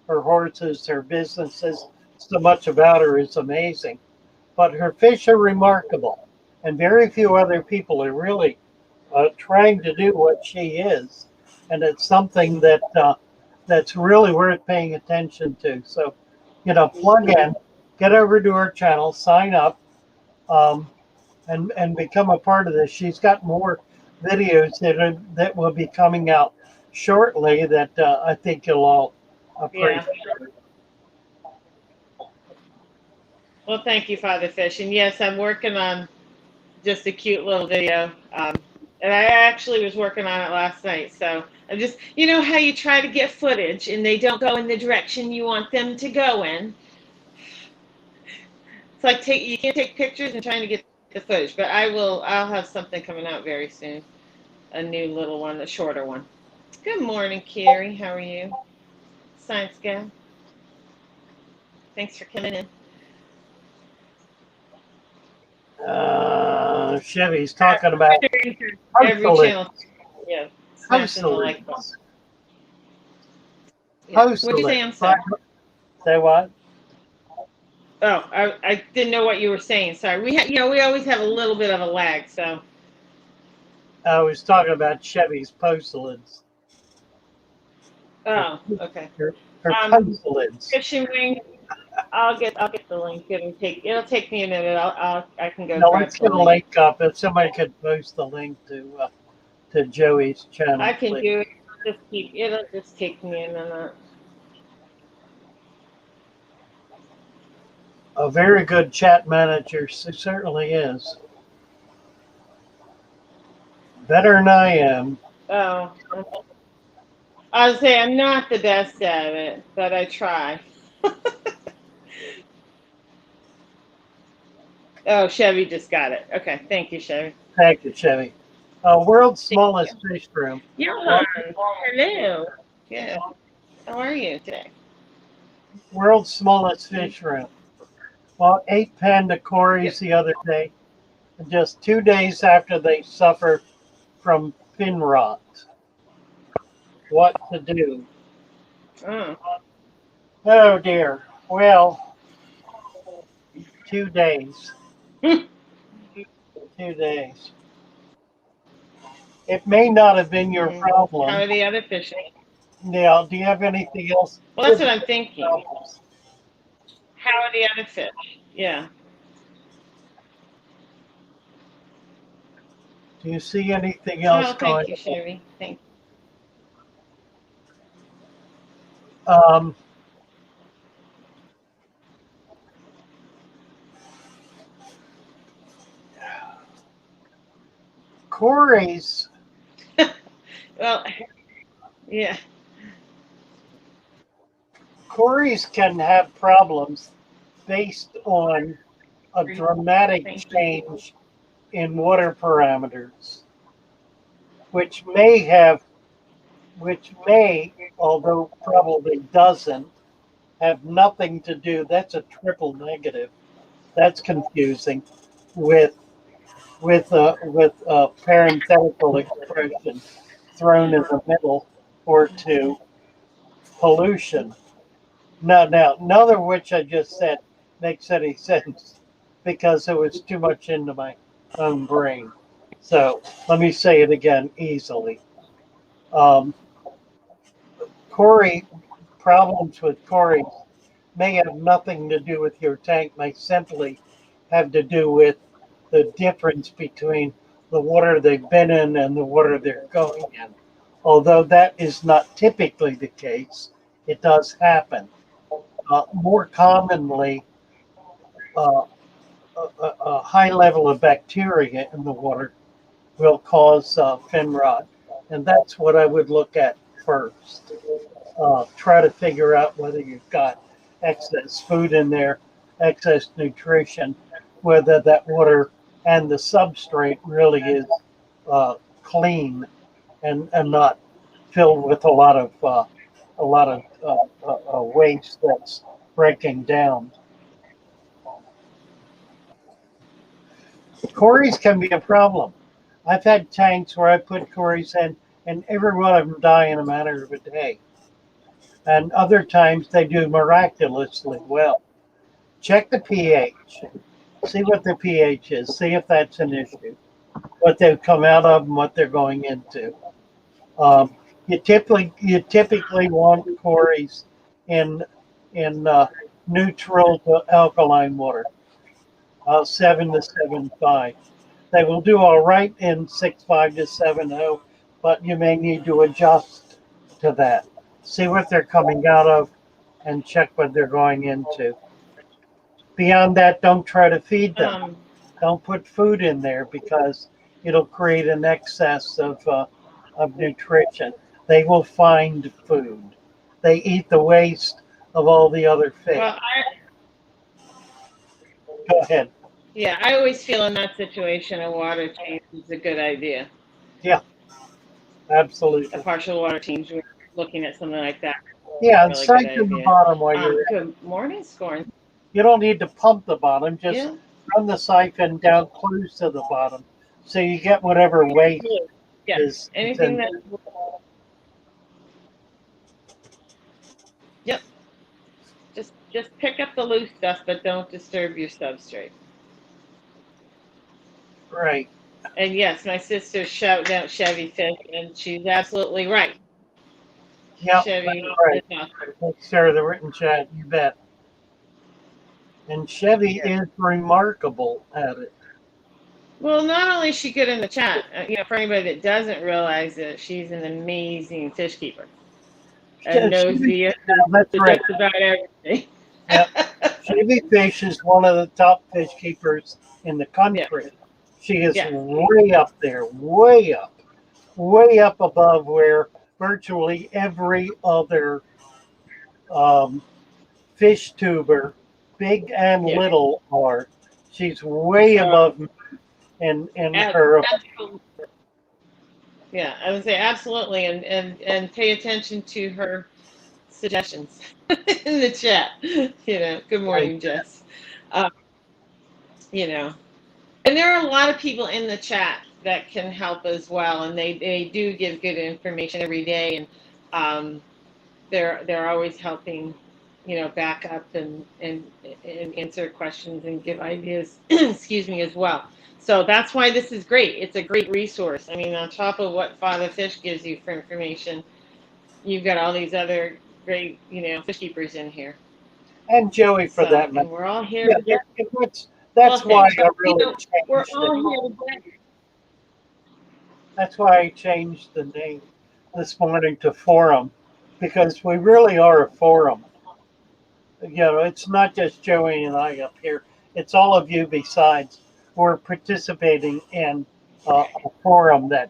her horses, her businesses. So much about her is amazing. But her fish are remarkable, and very few other people are really trying to do what she is, and it's something that's really worth paying attention to. So, plug in, get over to her channel, sign up, um, and become a part of this. She's got more videos that will be coming out shortly that I think you'll all Yeah. appreciate. Well, thank you, Father Fish. And yes, I'm working on just a cute little video. And I actually was working on it last night. So I'm just, you know how you try to get footage and they don't go in the direction you want them to go in. It's like you can't take pictures and trying to get the footage. But I'll have something coming out very soon. A new little one, a shorter one. Good morning, Carrie. How are you? Science gal. Thanks for coming in. Chevy's talking about Every channel. Yeah. Smashing the like button. Yeah. What'd you say? I'm sorry. Say what? Oh, I didn't know what you were saying. Sorry. We always have a little bit of a lag, so. I was talking about Chevy's postalids. Oh, okay. Her postalids. Fishing wing. I'll get the link. It'll take me a minute. I can go. No, grab let's get a link up. If somebody could post the link to Joey's channel, I can please. do it. It'll just take me a minute. A very good chat manager, she certainly is. Better than I am. Oh, I would say I'm not the best at it, but I try. Oh, Chevy just got it. Okay, thank you, Chevy. Thank you, Chevy. World's smallest fish room. Johan, hello. Yeah. How are you today? World's smallest fish room. Well, 8 panda cories the other day, just 2 days after they suffer from fin rot. What to do? Oh dear. Well, 2 days. 2 days. It may not have been your problem. How are the other fishing? Now, do you have anything else? Well, that's what I'm thinking. How are the other fish? Yeah. Do you see anything else Oh, going thank you, Chevy. Thank on? Corey's you. Well, yeah. Corey's can have problems based on a dramatic Thank you. change in water parameters, which may, although probably doesn't, have nothing to do. That's a triple negative. That's confusing with a parenthetical expression thrown in the middle or two pollution. Now, none of which I just said makes any sense because it was too much into my own brain. So let me say it again easily. Um, Corey, problems with Corey may have nothing to do with your tank, may simply have to do with the difference between the water they've been in and the water they're going in. Although that is not typically the case, it does happen. More commonly, uh, a high level of bacteria in the water will cause fin rot. And that's what I would look at first. Try to figure out whether you've got excess food in there, excess nutrition, whether that water and the substrate really is clean and not filled with a lot of waste that's breaking down. Corys can be a problem. I've had tanks where I put Corys in, and every one of them die in a matter of a day. And other times they do miraculously well. Check the pH. See what the pH is. See if that's an issue. What they've come out of and what they're going into. You typically want Corys in neutral to alkaline water, 7 to 7.5. They will do all right in 6.5 to 7.0, but you may need to adjust to that. See what they're coming out of and check what they're going into. Beyond that, don't try to feed them. Don't put food in there because it'll create an excess of nutrition. They will find food. They eat the waste of all the other fish. Well, Go ahead. yeah, I always feel in that situation a water change is a good idea. Yeah, absolutely. A partial water change. We're looking at something like that. Yeah, and Really siphon the bottom while you're at it. Good morning, Scorn. You don't need to pump the bottom. Just Yeah. run the siphon down close to the bottom so you get whatever waste Yeah. is. Anything that. Yep. Just pick up the loose stuff, but don't disturb your substrate. Right. And yes, my sister's shouting out Chevy Fish, and she's absolutely right. Yep. Chevy Right. is awesome. Let's share the written chat. You bet. And Chevy is remarkable at it. Well, not only is she good in the chat, for anybody that doesn't realize it, she's an amazing fish keeper. And knows that's right. just about everything. Yep. Chevy Fish is one of the top fish keepers in the country. Yeah. She is way up there, way up above where virtually every other fish tuber, big and little, are. She's way above me in her. Absolutely. Yeah, I would say absolutely, and pay attention to her suggestions in the chat. Good morning, Jess. And there are a lot of people in the chat that can help as well, and they do give good information every day, and they're always helping, back up and answer questions and give ideas. Excuse me, as well. So that's why this is great. It's a great resource. I mean, on top of what Father Fish gives you for information, you've got all these other great, fish keepers in here. And Joey for So, that matter. and we're all here Yeah, together. that's Well, why thanks. I really We're changed all it. here together. That's why I changed the name this morning to Forum, because we really are a forum. It's not just Joey and I up here. It's all of you besides. We're participating in a forum that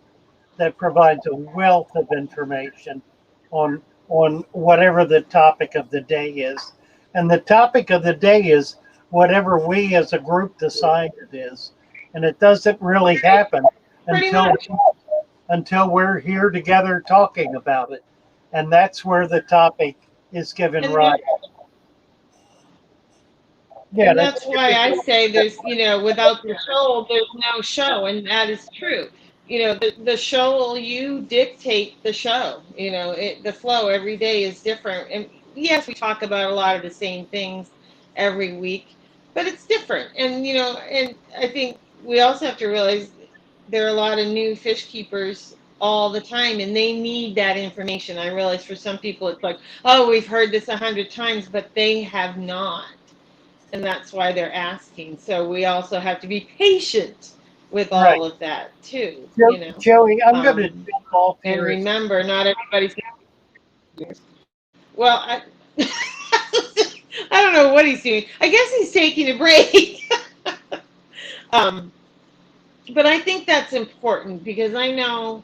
provides a wealth of information on whatever the topic of the day is. And the topic of the day is whatever we as a group decide it is. And it doesn't really happen Pretty until much. until we're here together talking about it. And that's where the topic is given And rise. Yeah, And that's why I say there's, without the show, there's no show. And that is true. The show, you dictate the show. The flow every day is different. And yes, we talk about a lot of the same things every week, but it's different. And I think we also have to realize there are a lot of new fish keepers all the time, and they need that information. I realize for some people it's like, oh, we've heard this 100 times, but they have not, and that's why they're asking. So we also have to be patient with right. all of that too. Joey, I'm going to jump off And here. remember, not everybody's. Well, I don't know what he's doing. I guess he's taking a break. But I think that's important because I know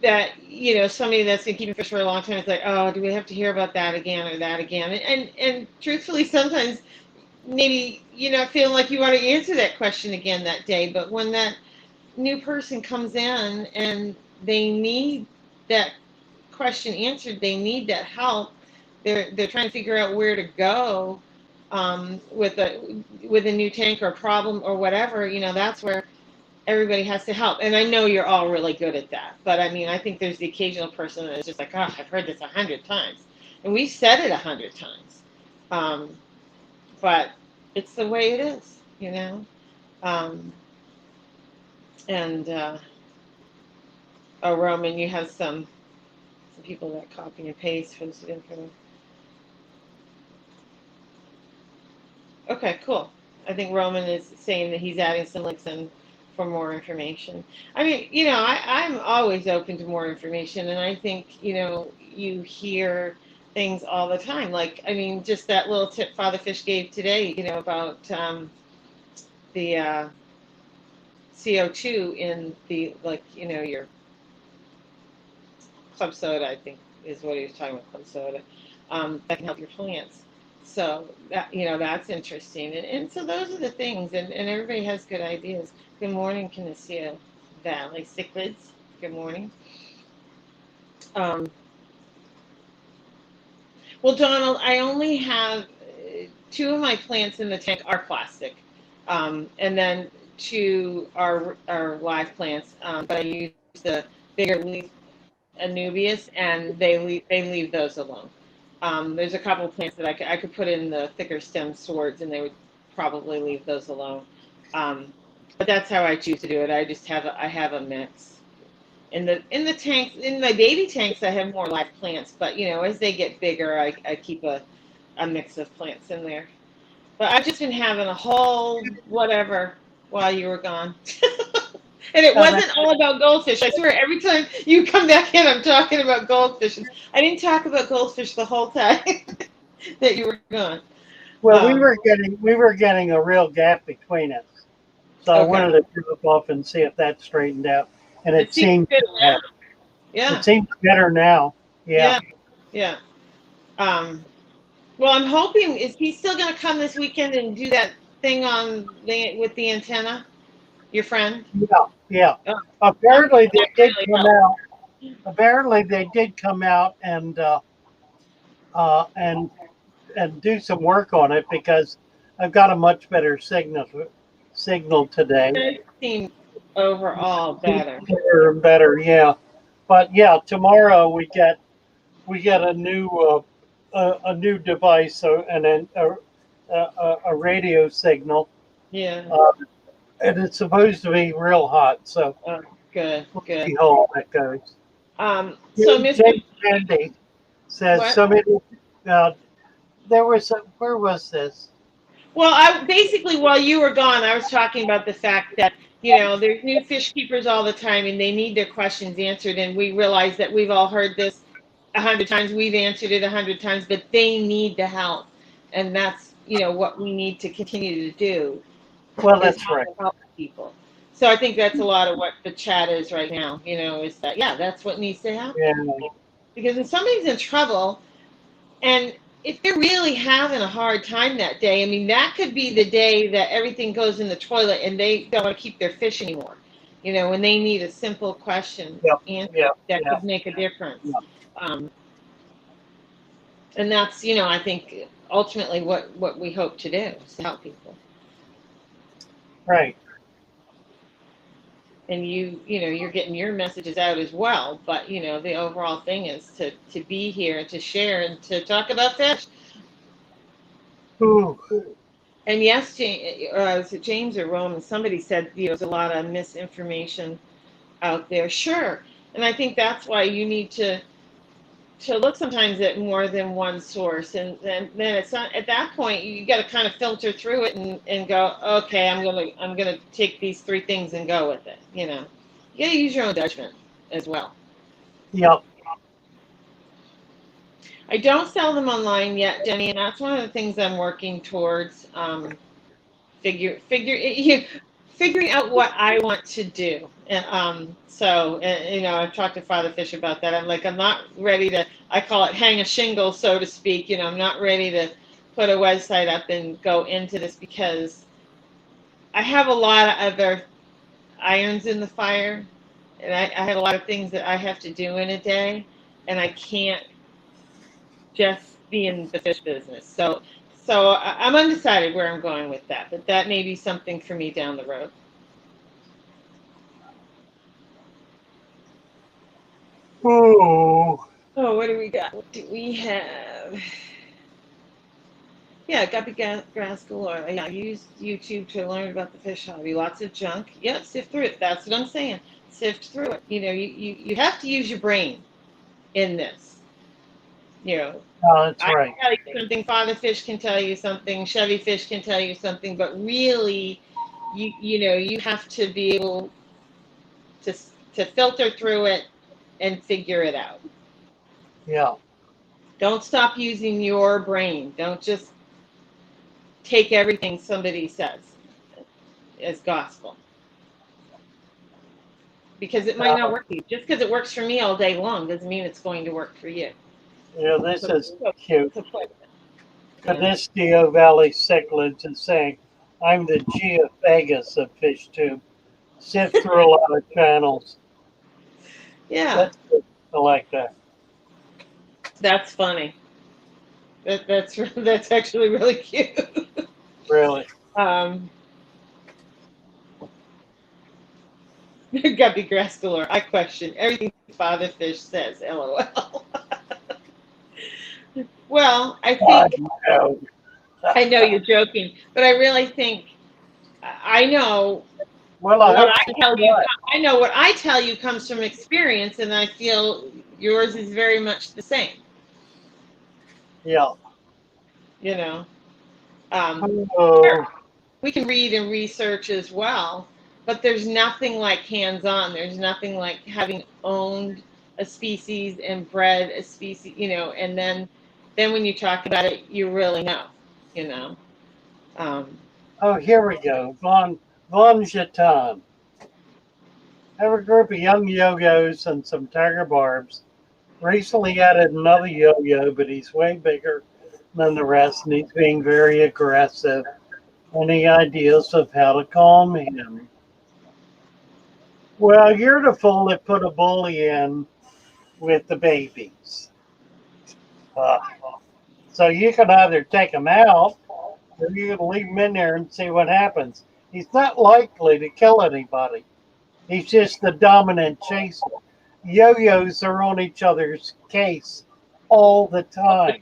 that somebody that's been keeping fish for a long time is like, oh, do we have to hear about that again or that again? And truthfully, sometimes maybe you're not feeling like you want to answer that question again that day, but when that new person comes in and they need that question answered, they need that help, they're trying to figure out where to go with a new tank or problem or whatever, that's where everybody has to help. And I know you're all really good at that, but I mean, I think there's the occasional person that is just like, oh, I've heard this 100 times, and we've said it 100 times, but it's the way it is. And oh, Roman, you have some people that copy and paste from the information. Okay, cool. I think Roman is saying that he's adding some links in for more information. I mean, I'm always open to more information, and I think, you hear things all the time. Like, I mean, just that little tip Father Fish gave today, about the CO2 in the, like, your club soda, I think is what he was talking about, club soda, that can help your plants. So that's interesting. And so those are the things, and everybody has good ideas. Good morning, Canisia Valley Cichlids. Good morning. Well, Donald, I only have two of my plants in the tank are plastic, and then two are live plants. But I use the bigger leaf Anubias, and they leave those alone. There's a couple plants that I could put in the thicker stem swords, and they would probably leave those alone. But that's how I choose to do it. I have a mix. In the tanks, in my baby tanks, I have more live plants. But as they get bigger, I keep a mix of plants in there. But I've just been having a whole whatever while you were gone. And it wasn't all about goldfish. I swear, every time you come back in, I'm talking about goldfish. I didn't talk about goldfish the whole time that you were gone. Well, we were getting a real gap between us, so I wanted to jump off and see if that straightened out, and it seemed better now. Yeah. It seems better now. Yeah. Yeah. Well, I'm hoping, is he still going to come this weekend and do that thing with the antenna? Your friend? Yeah. Oh. Apparently they did come out. Apparently they did come out and do some work on it, because I've got a much better signal today. It seems overall better. Better, yeah. But yeah, tomorrow we get a new device, and a radio signal. Yeah. And it's supposed to be real hot, so good. we'll see how that goes. So, Mr. Jake Andy says What? so many. There was where was this? Well, I basically while you were gone, I was talking about the fact that there's new fish keepers all the time, and they need their questions answered. And we realize that we've all heard this 100 times. We've answered it 100 times, but they need the help, and that's what we need to continue to do Well, is that's right. help people. So I think that's a lot of what the chat is right now. Is that that's what needs to happen Yeah, because if somebody's in trouble and if they're really having a hard time that day, I mean, that could be the day that everything goes in the toilet and they don't want to keep their fish anymore. When they need a simple question yep, answered yep, that yep, could make a difference. yep. Um, and that's, I think ultimately what we hope to do is to help people. Right. And you're getting your messages out as well. But, the overall thing is to be here, to share, and to talk about fish. Ooh. And yes, is it James or Roman? Somebody said there's a lot of misinformation out there. Sure, and I think that's why you need to look sometimes at more than one source, and then it's not at that point you got to kind of filter through it and go, okay, I'm gonna take these three things and go with it. You got to use your own judgment as well. Yep. I don't sell them online yet, Jenny, and that's one of the things I'm working towards. Figuring out what I want to do. So I've talked to Father Fish about that. I'm not ready to. I call it hang a shingle, so to speak. I'm not ready to put a website up and go into this because I have a lot of other irons in the fire, and I have a lot of things that I have to do in a day, and I can't just be in the fish business. So I'm undecided where I'm going with that, but that may be something for me down the road. Ooh. Oh, what do we got? What do we have? Yeah, Guppy Grass Galore. Yeah, I used YouTube to learn about the fish hobby. Lots of junk. Yeah, sift through it. That's what I'm saying. Sift through it. You have to use your brain in this. Oh, that's I right. can tell you something, Father Fish can tell you something, Chevy Fish can tell you something, but really, you have to be able to filter through it and figure it out. Yeah. Don't stop using your brain. Don't just take everything somebody says as gospel. Because it might not work for you. Just because it works for me all day long doesn't mean it's going to work for you. Yeah, this is cute. Yeah. Canisteo Valley Cichlids is saying, I'm the geophagus of fish tube. Sift through a lot of channels. Yeah. I like that. That's funny. That's actually really cute. Really. Guppy Grass Galore. I question everything Father Fish says. LOL. Well, I think I know you're joking, but I really think I know Well, what I tell you. I know what I tell you comes from experience, and I feel yours is very much the same. Yeah. Sure, we can read and research as well, but there's nothing like hands-on. There's nothing like having owned a species and bred a species, and then when you talk about it, you really know. Oh, here we go. Von Jeton. Have a group of young yo-yos and some tiger barbs. Recently added another yo-yo, but he's way bigger than the rest and he's being very aggressive. Any ideas of how to calm him? Well, you're the fool that put a bully in with the babies. So you can either take him out or you can leave him in there and see what happens. He's not likely to kill anybody. He's just the dominant chaser. Yo-yos are on each other's case all the time.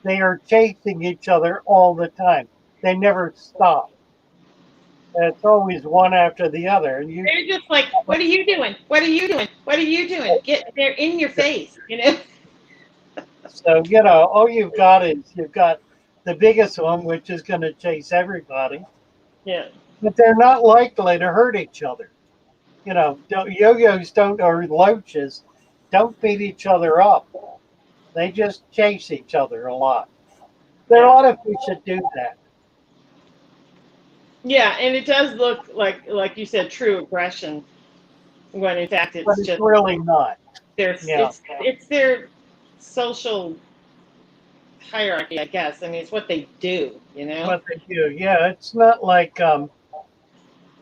They are chasing each other all the time. They never stop. It's always one after the other, and you. They're just like, what are you doing? What are you doing? What are you doing? They're in your face, you know? So all you've got the biggest one, which is going to chase everybody, Yeah. but they're not likely to hurt each other. Yo-yos don't or loaches don't beat each other up. They just chase each other a lot. There are a Yeah. lot of fish that do that, Yeah, and it does look like you said, true aggression, when in fact but it's it's just really not. Yeah, it's their social hierarchy, I guess. I mean, it's what they do, you know? what they do. Yeah, it's not like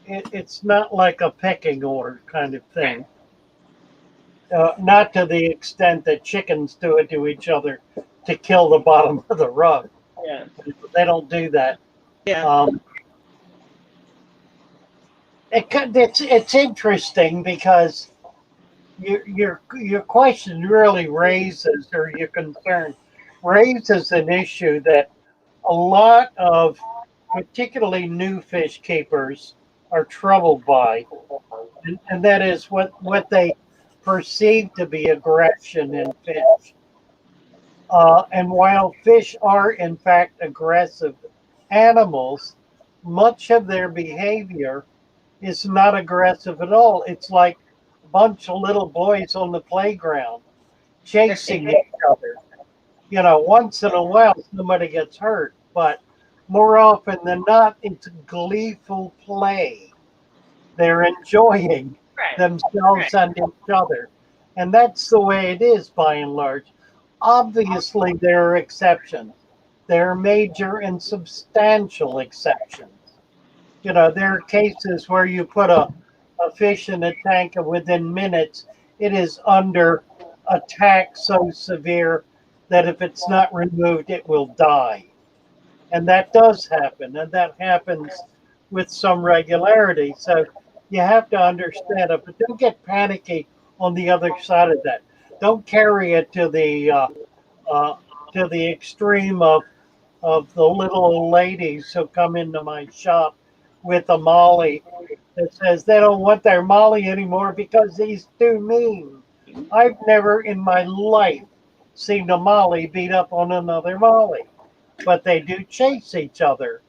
it's not like a pecking order kind of Right. thing. Not to the extent that chickens do it to each other to kill the bottom of the rug. Yeah. They don't do that. Yeah. Um, it's interesting because your question really raises, or your concern raises an issue that a lot of particularly new fish keepers are troubled by, and that is what they perceive to be aggression in fish. And while fish are in fact aggressive animals, much of their behavior is not aggressive at all. It's like a bunch of little boys on the playground chasing each other. Once in a while somebody gets hurt, but more often than not, it's gleeful play. They're enjoying Right. themselves Right. and each other. And that's the way it is by and large. Obviously, there are exceptions. There are major and substantial exceptions. There are cases where you put a fish in a tank and within minutes it is under attack so severe that if it's not removed, it will die. And that does happen, and that happens with some regularity. So you have to understand it, but don't get panicky on the other side of that. Don't carry it uh, to the extreme of the little old ladies who come into my shop with a Molly that says they don't want their Molly anymore because he's too mean. I've never in my life seen a Molly beat up on another Molly, but they do chase each other.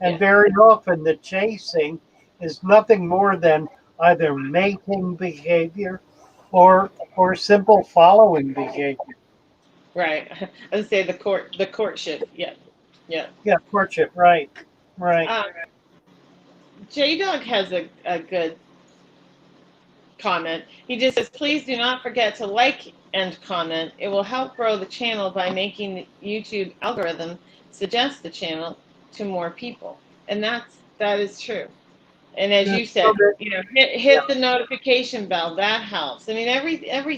And Yeah. very often the chasing is nothing more than either mating behavior or simple following behavior. Right. I would say the courtship. Yeah. Yeah. Yeah, courtship, right, right. Um, J Dog has a good comment. He just says, please do not forget to like and comment. It will help grow the channel by making the YouTube algorithm suggest the channel to more people. And that is true. And as Yeah, you said, so that- yeah, hit the notification bell. That helps. I mean, everything every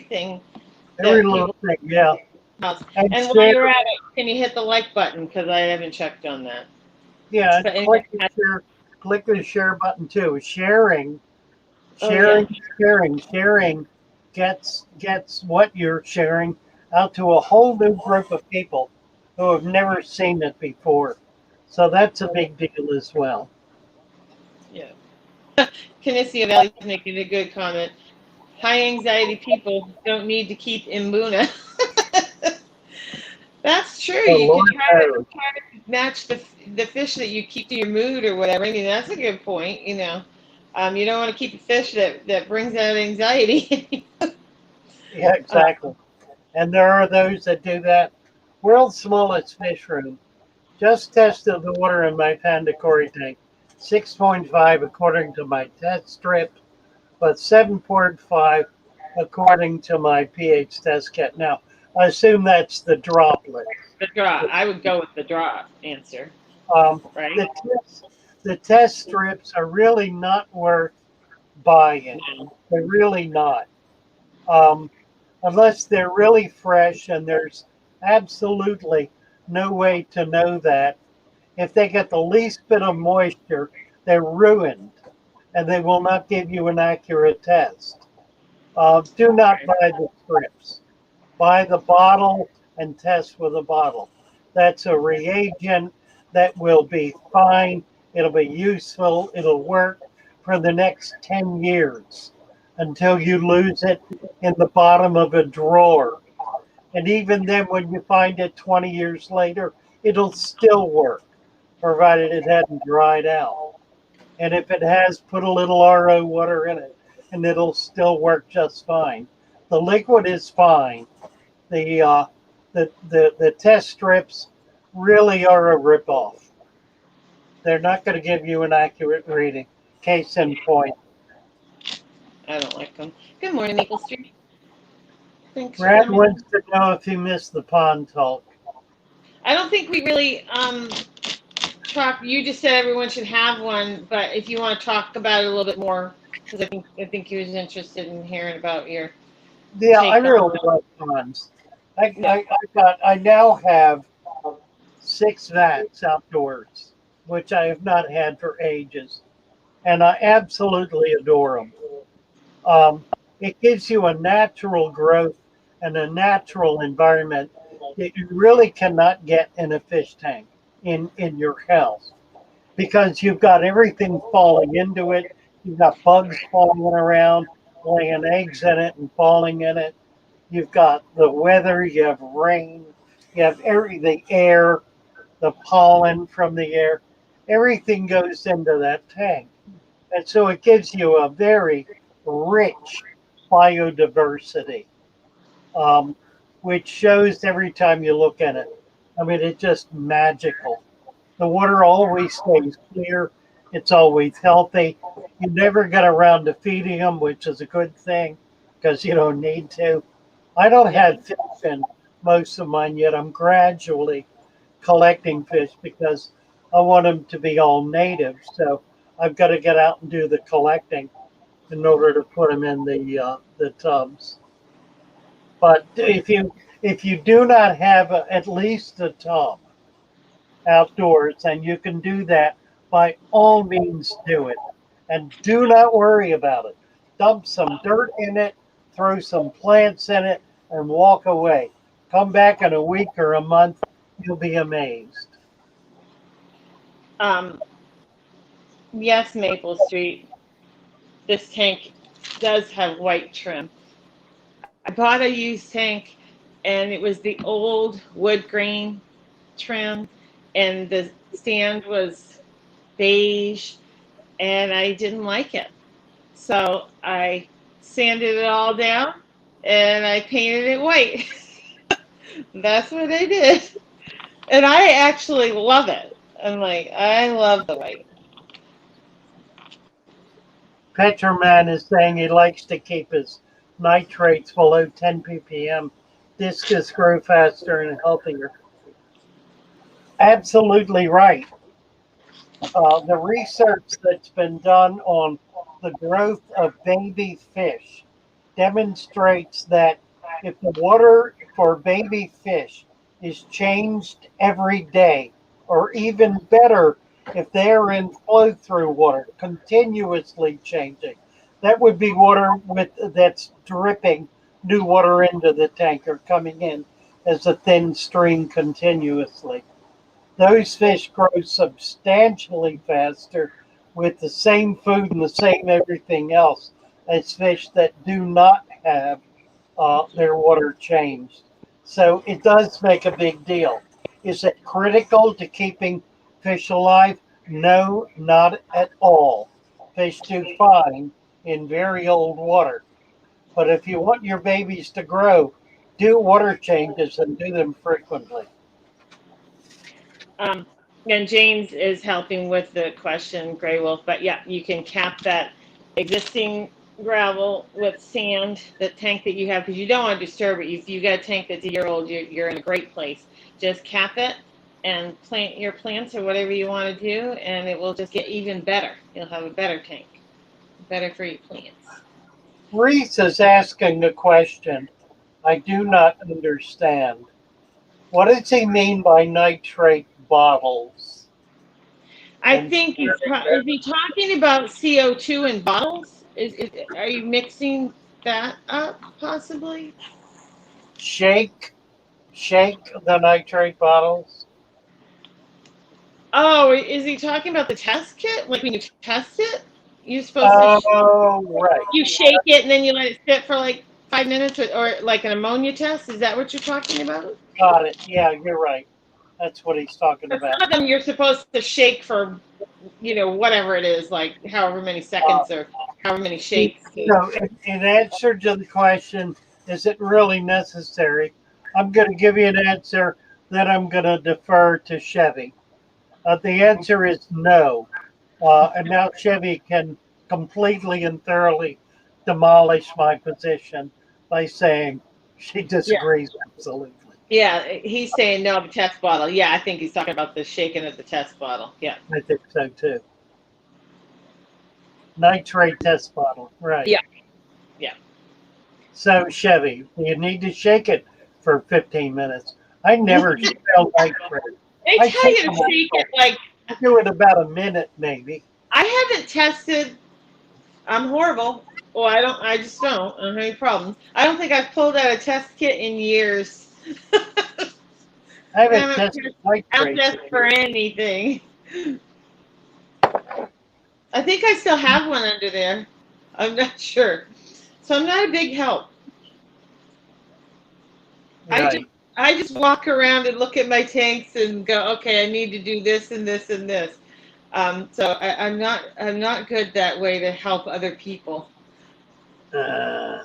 that little people thing, yeah. helps. And And while share, you're at it, can you hit the like button? Because I haven't checked on that. yeah, But anyway, click the share button too. Sharing, oh yeah, sharing gets what you're sharing out to a whole new group of people who have never seen it before. So that's a big deal as well. yeah. Kinesia Valley's making a good comment. High anxiety people don't need to keep Imbuna. That's true. Oh, You could Lord knows. try to match the fish that you keep to your mood or whatever. I mean, that's a good point. You don't want to keep a fish that brings out anxiety. Yeah, exactly. And there are those that do that. World's smallest fish room. Just tested the water in my Panda Cory tank. 6.5 according to my test strip, but 7.5 according to my pH test kit. Now, I assume that's the droplet. The draw. I would go with the draw answer, Um, right? the test strips are really not worth buying. They're really not. Um, unless they're really fresh, and there's absolutely no way to know that. If they get the least bit of moisture, they're ruined and they will not give you an accurate test. Do not buy the strips. Buy the bottle and test with a bottle. That's a reagent that will be fine It'll be useful. It'll work for the next 10 years until you lose it in the bottom of a drawer. And even then, when you find it 20 years later, it'll still work, provided it hadn't dried out. And if it has, put a little RO water in it, and it'll still work just fine. The liquid is fine. The the test strips really are a ripoff. They're not going to give you an accurate reading. Case in point. I don't like them. Good morning, Maple Street. Thanks for Brad coming. wants to know if you missed the pond talk. I don't think we really talk. You just said everyone should have one, but if you want to talk about it a little bit more, because I think he was interested in hearing about your Yeah, take I on really it. love ponds. I, Yeah. I now have 6 vats outdoors, which I have not had for ages, and I absolutely adore them. Um, it gives you a natural growth and a natural environment that you really cannot get in a fish tank in your house because you've got everything falling into it. You've got bugs falling around, laying eggs in it and falling in it. You've got the weather, you have rain, you have the air, the pollen from the air. Everything goes into that tank. And so it gives you a very rich biodiversity, um, which shows every time you look at it. I mean, it's just magical. The water always stays clear. It's always healthy. You never get around to feeding them, which is a good thing because you don't need to. I don't Yeah. have fish in most of mine yet. I'm gradually collecting fish because I want them to be all native. So I've got to get out and do the collecting in order to put them in the tubs. But if you do not have at least a tub outdoors, and you can do that, by all means do it, and do not worry about it. Dump some dirt in it, throw some plants in it, and walk away. Come back in a week or a month, you'll be amazed. Um, yes, Maple Street. This tank does have white trim. I bought a used tank, and it was the old wood grain trim, and the stand was beige, and I didn't like it. So I sanded it all down, and I painted it white. That's what I did. And I actually love it. I'm like, I love the white. Petroman is saying he likes to keep his nitrates below 10 ppm. Discus grow faster and healthier. Absolutely right. The research that's been done on the growth of baby fish demonstrates that if the water for baby fish is changed every day, or even better, if they're in flow through water, continuously changing, that would be water that's dripping new water into the tank or coming in as a thin stream continuously. Those fish grow substantially faster with the same food and the same everything else as fish that do not have their water changed. So it does make a big deal. Is it critical to keeping fish alive? No, not at all. Fish do fine in very old water. But if you want your babies to grow, do water changes and do them frequently. Um, and James is helping with the question, Gray Wolf. But yeah, you can cap that existing gravel with sand, the tank that you have, because you don't want to disturb it. If you got a tank that's a year old, you're in a great place. Just cap it and plant your plants or whatever you want to do, and it will just get even better. You'll have a better tank, better for your plants. Reese is asking a question I do not understand. What does he mean by nitrate bottles? I And think is he talking about CO2 in bottles? Are you mixing that up possibly? shake the nitrate bottles. Oh, is he talking about the test kit? Like when you test it, you're supposed to Oh, right. you shake it and then you let it sit for like 5 minutes, or like an ammonia test. Is that what you're talking about? Got it. Yeah, you're right. That's what he's talking But about. some of them you're supposed to shake for, whatever it is, like however many Uh, seconds or however many shakes. So, in answer to the question, is it really necessary? I'm going to give you an answer, then I'm going to defer to Chevy. The answer is no. And now Chevy can completely and thoroughly demolish my position by saying she Yeah. disagrees absolutely. Yeah, he's saying no, the test bottle. Yeah, I think he's talking about the shaking of the test bottle. Yeah. I think so too. Nitrate test bottle, right. Yeah. Yeah. So, Chevy, you need to shake it for 15 minutes. I never smell nitrate. They I tell you shake to them shake it like I do it about a minute, maybe. I haven't tested. I'm horrible. Well, I just don't. I don't have any problems. I don't think I've pulled out a test kit in years. I I haven't don't tested test nitrate. for anything. I think I still have one under there. I'm not sure. So I'm not a big help. Right. I just walk around and look at my tanks and go, okay, I need to do this and this and this. I'm not good that way to help other people. Uh,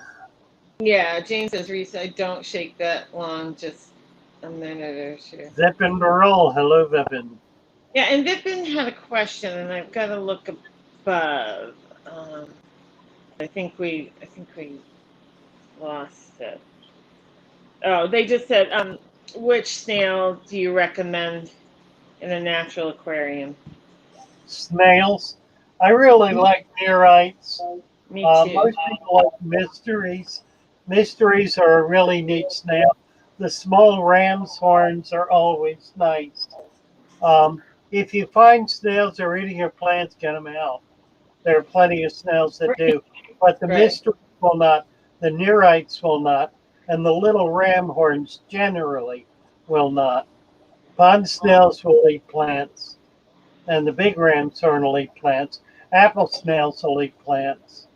Yeah, Jane says, Reese, I don't shake that long, just a minute or two. Zip and roll. Hello, Vipin. Yeah, and Vipin had a question, and I've got to look above. I think we lost it. Oh, they just said, which snail do you recommend in a natural aquarium? Snails. I really like neorites. Me too. Most people like mysteries. Mysteries are a really neat snail. The small ram's horns are always nice. If you find snails that are eating your plants, get them out. There are plenty of snails that do, but the Right. mysteries will not, the neorites will not, and the little ram horns generally will not. Pond snails will eat plants, and the big rams horn will eat plants. Apple snails will eat plants,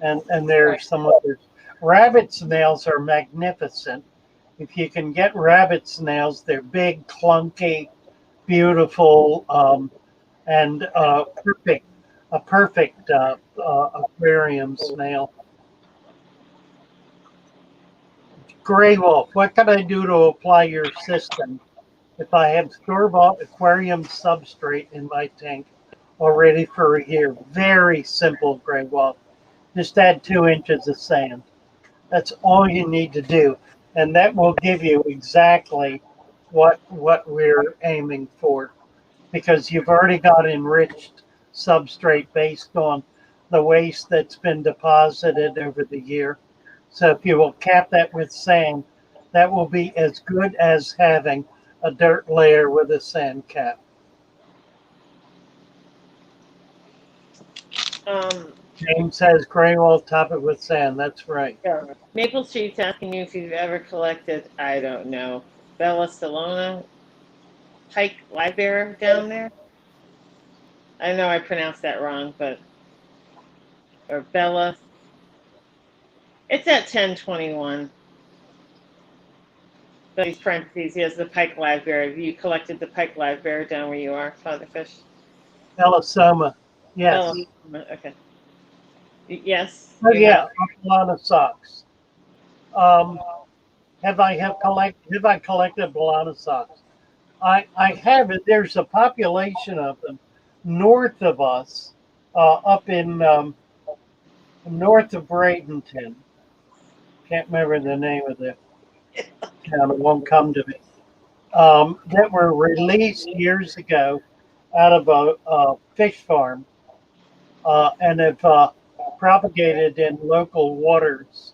and there are some others. Rabbit snails are magnificent. If you can get rabbit snails, they're big, clunky, beautiful, and perfect. A perfect aquarium snail. Gray wolf, what can I do to apply your system if I have store-bought aquarium substrate in my tank already for a year? Very simple, Gray wolf. Just add 2 inches of sand. That's all you need to do, and that will give you exactly what we're aiming for, because you've already got enriched substrate based on the waste that's been deposited over the year. So if you will cap that with sand, that will be as good as having a dirt layer with a sand cap. James says gray will top it with sand. That's right. Maple Street's asking you if you've ever collected, I don't know, Bella Salona pike livebearer down there. I know I pronounced that wrong, or Bella. It's at 1021. But these parentheses, he has the pike livebearer. Have you collected the pike livebearer down where you are, Fatherfish? Elasoma. Yes. Okay. Yes. Oh yeah, a lot of socks. Have I collected Bolana socks? I have it. There's a population of them north of us, up in north of Bradenton. Can't remember the name of the town. It won't come to me. That were released years ago out of a fish farm, and have propagated in local waters.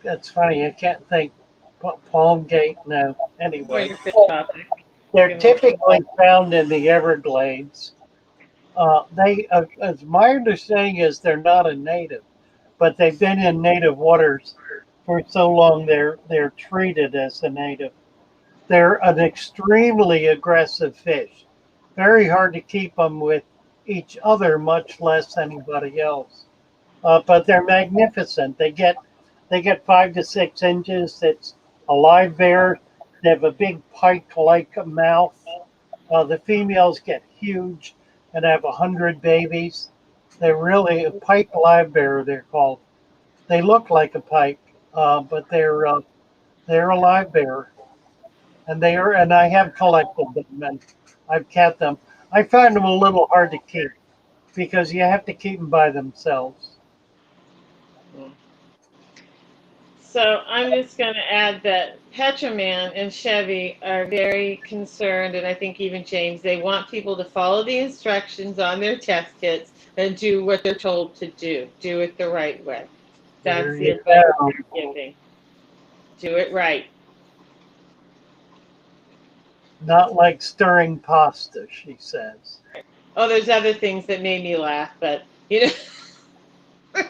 That's funny. I can't think. Palmgate, no. Anyway, they're typically found in the Everglades. As my understanding is, they're not a native, but they've been in native waters for so long. They're treated as a native. They're an extremely aggressive fish. Very hard to keep them with each other, much less anybody else. But they're magnificent. They get 5 to 6 inches. It's a live bear. They have a big pike-like mouth. The females get huge and have 100 babies. They're really a pike live bear. They're called. They look like a pike, but they're a live bear, and they are. And I have collected them and I've kept them. I find them a little hard to keep because you have to keep them by themselves. So I'm just going to add that Petroman and Chevy are very concerned, and I think even James, they want people to follow the instructions on their test kits and do what they're told to do. Do it the right way. That's There the you advice go. they're giving. Do it right. Not like stirring pasta, she says. Oh, there's other things that made me laugh, but you know,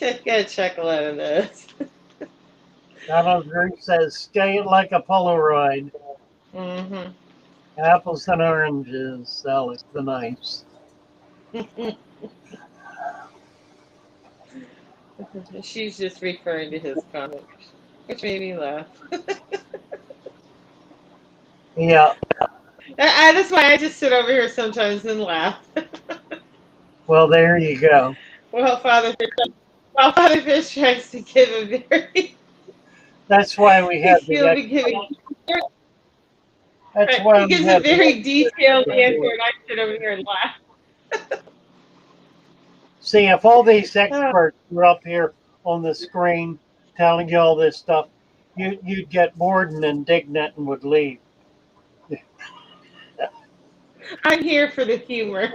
get a chuckle out of those. Donald Drew says, "Scale it like a Polaroid. Hmm. Apples and oranges. Alex the nice." She's just referring to his comment, which made me laugh. Yeah. That's why I just sit over here sometimes and laugh. Well, there you go. Well, Father Fish tries to give a very, That's why we have he'll be the. giving, That's why he we gives a have very the. detailed answer, and I sit over here and laugh. See, if all these Oh, experts were up here on the screen telling you all this stuff, you'd get bored and indignant and would leave. I'm here for the humor.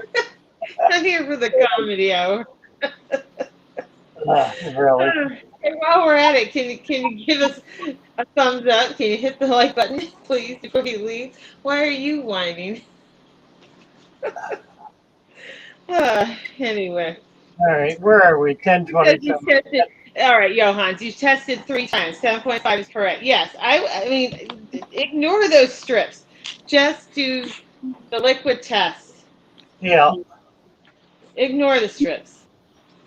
I'm here for the comedy hour. Really. And while we're at it, can you give us a thumbs up? Can you hit the like button, please, before you leave? Why are you whining? Anyway, All right, where are we? because you 10:27. tested. All right, Johannes, you tested 3 times. 7.5 is correct. Yes, I mean, ignore those strips. Just do the liquid test. Yeah, Ignore the strips.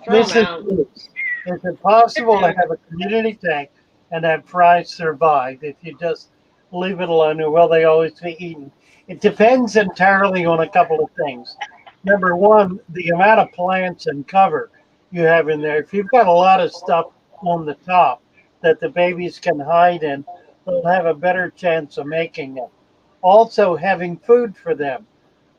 Throw this them is. out. Is it possible to have a community tank and have fries survive if you just leave it alone, or will they always be eaten? It depends entirely on a couple of things. Number one, the amount of plants and cover you have in there. If you've got a lot of stuff on the top that the babies can hide in, they'll have a better chance of making it. Also, having food for them.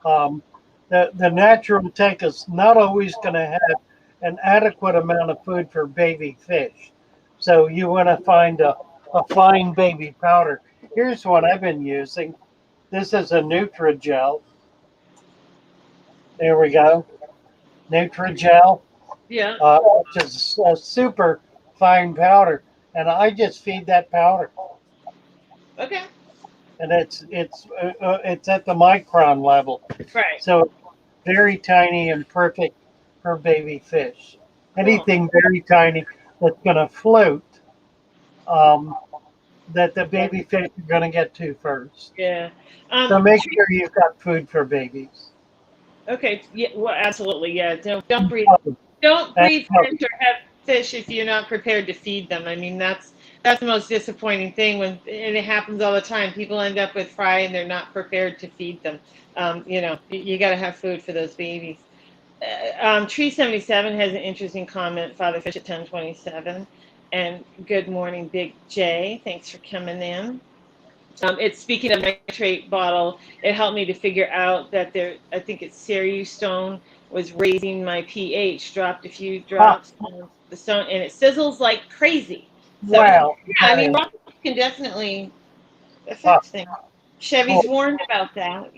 Um, the natural tank is not always going to have an adequate amount of food for baby fish. So you want to find a fine baby powder. Here's what I've been using. This is a Nutrigel. There we go. Nutrigel, Yeah. which is a super fine powder. And I just feed that powder. Okay. And it's at the micron level. Right. So very tiny and perfect for baby fish. Cool. Anything very tiny that's going to float, um, that the baby fish are going to get to first. Yeah. So make sure you've got food for babies. Okay. Yeah. Well, absolutely. Yeah. Don't breed fish or have fish if you're not prepared to feed them. I mean, that's the most disappointing thing and it happens all the time. People end up with fry and they're not prepared to feed them. You got to have food for those babies. Tree 77 has an interesting comment. Father Fish at 1027, and good morning, Big J. Thanks for coming in. It's speaking of nitrate bottle. It helped me to figure out that I think it's Ceru stone was raising my pH. Dropped a few drops on the stone, and it sizzles like crazy. So, Wow. yeah, I mean, rocks can definitely affect things. Chevy's warned about that.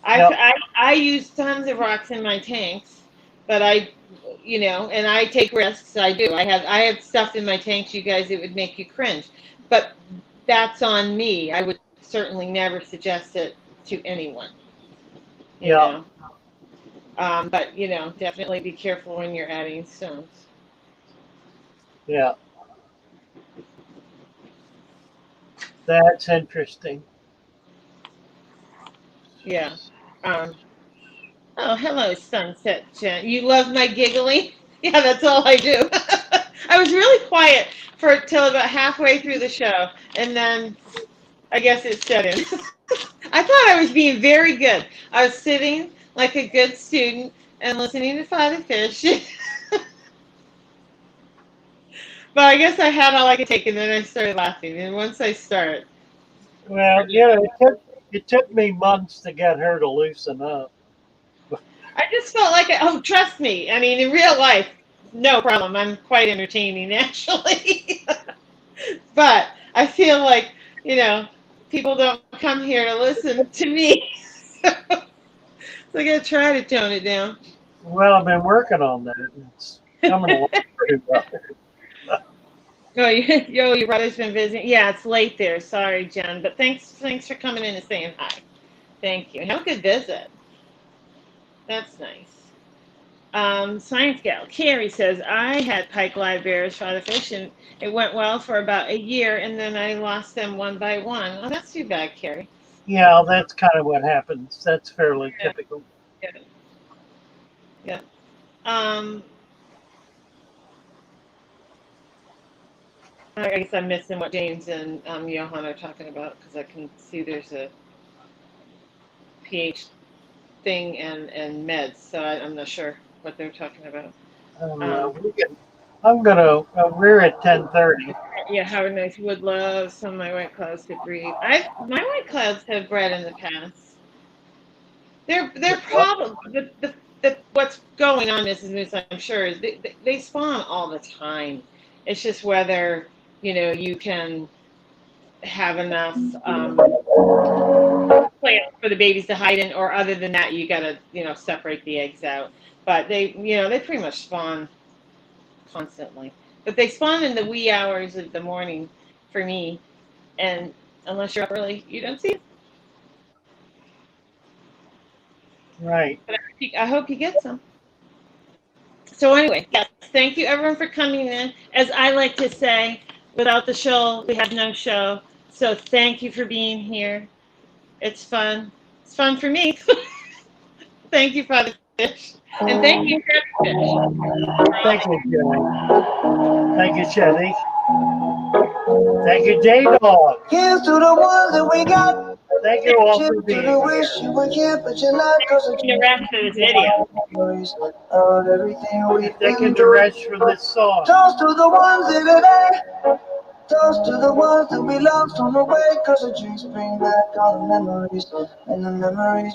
I use tons of rocks in my tanks, but and I take risks. I do. I have stuff in my tanks, you guys, it would make you cringe, but that's on me. I would certainly never suggest it to anyone. You know. But definitely be careful when you're adding stones. Yeah. That's interesting. Yeah. Um, oh, hello, Sunset Jen. You love my giggling? Yeah, that's all I do. I was really quiet for till about halfway through the show, and then I guess it set in. I thought I was being very good. I was sitting like a good student and listening to Father Fish. But I guess I had all I could take, and then I started laughing. And once I started, Well, you know, it took me months to get her to loosen up. I just felt like, oh, trust me. I mean, in real life, no problem. I'm quite entertaining, actually. But I feel like, you know, people don't come here to listen to me. So I got to try to tone it down. Well, I've been working on that. It's coming along pretty well. Oh, your brother's been visiting. Yeah, it's late there. Sorry, Jen, but thanks for coming in and saying hi. Thank you. Have a good visit. That's nice. Science gal Carrie says I had pike live bears, Father Fish, and it went well for about a year, and then I lost them one by one. Oh, that's too bad, Carrie. Yeah, that's kind of what happens. That's fairly Yeah, typical. yeah, yeah. Um, I guess I'm missing what James and Johan are talking about because I can see there's a pH thing and meds, so I'm not sure what they're talking about. I'm gonna. We're at 10:30. Yeah, Howard Nice would love some of my white clouds to breed. My white clouds have bred in the past. Their problem the what's going on, Mrs. Moose, I'm sure, is they spawn all the time. It's just whether you can have enough plants for the babies to hide in, or other than that, you gotta separate the eggs out. But they pretty much spawn constantly. But they spawn in the wee hours of the morning for me, and unless you're up early, you don't see it. Right. But I hope you get some. So anyway, yes, thank you everyone for coming in. As I like to say, without the show, we have no show. So thank you for being here. It's fun. It's fun for me. Thank you, Father Fish. And thank you, Fish. Thank you, Jenny. Thank you, Jenny. Thank you, J-Dog. Here's to the ones that we got. Thank you all for To being the here. wish you were here, but you're not. Cause it's The rest of this video. memories of everything we've Thank you been to through. Reg for this song. Toast to the ones in today. Toast to the ones that we lost on the way. Cause the drinks bring back all the memories. And the memories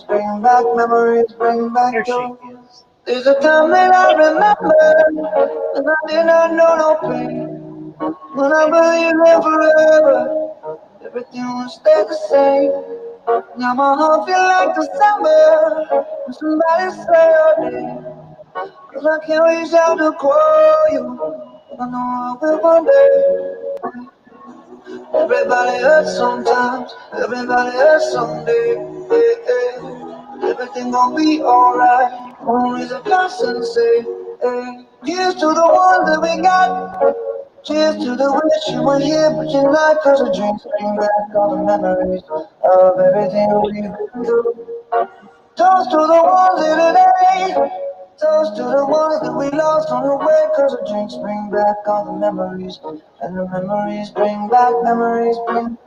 bring back Here she your. is. There's a time that I remember when I did not know no pain. When I believed in forever, everything would stay the same. Now my heart feel like December when somebody say your name. Cause I can't reach out to call you, but I know I will one day. Everybody hurts sometimes, everybody hurts someday. Yeah, yeah. Everything gon' be alright. Won't raise a glass and say, hey. Here's to the ones that we got. Cheers to the wish you were here, but you're not. Cause the drinks bring back all the memories of everything we've been through. Toast to the ones in today. Toast to the ones that we lost on the way. Cause the drinks bring back all the memories. And the memories bring back, memories bring.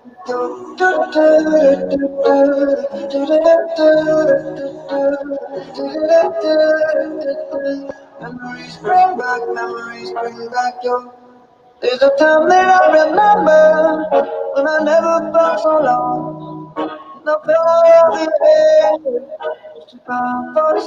Memories bring back your. There's a time that I remember when I never felt so lost. And I felt like I've been there just about 40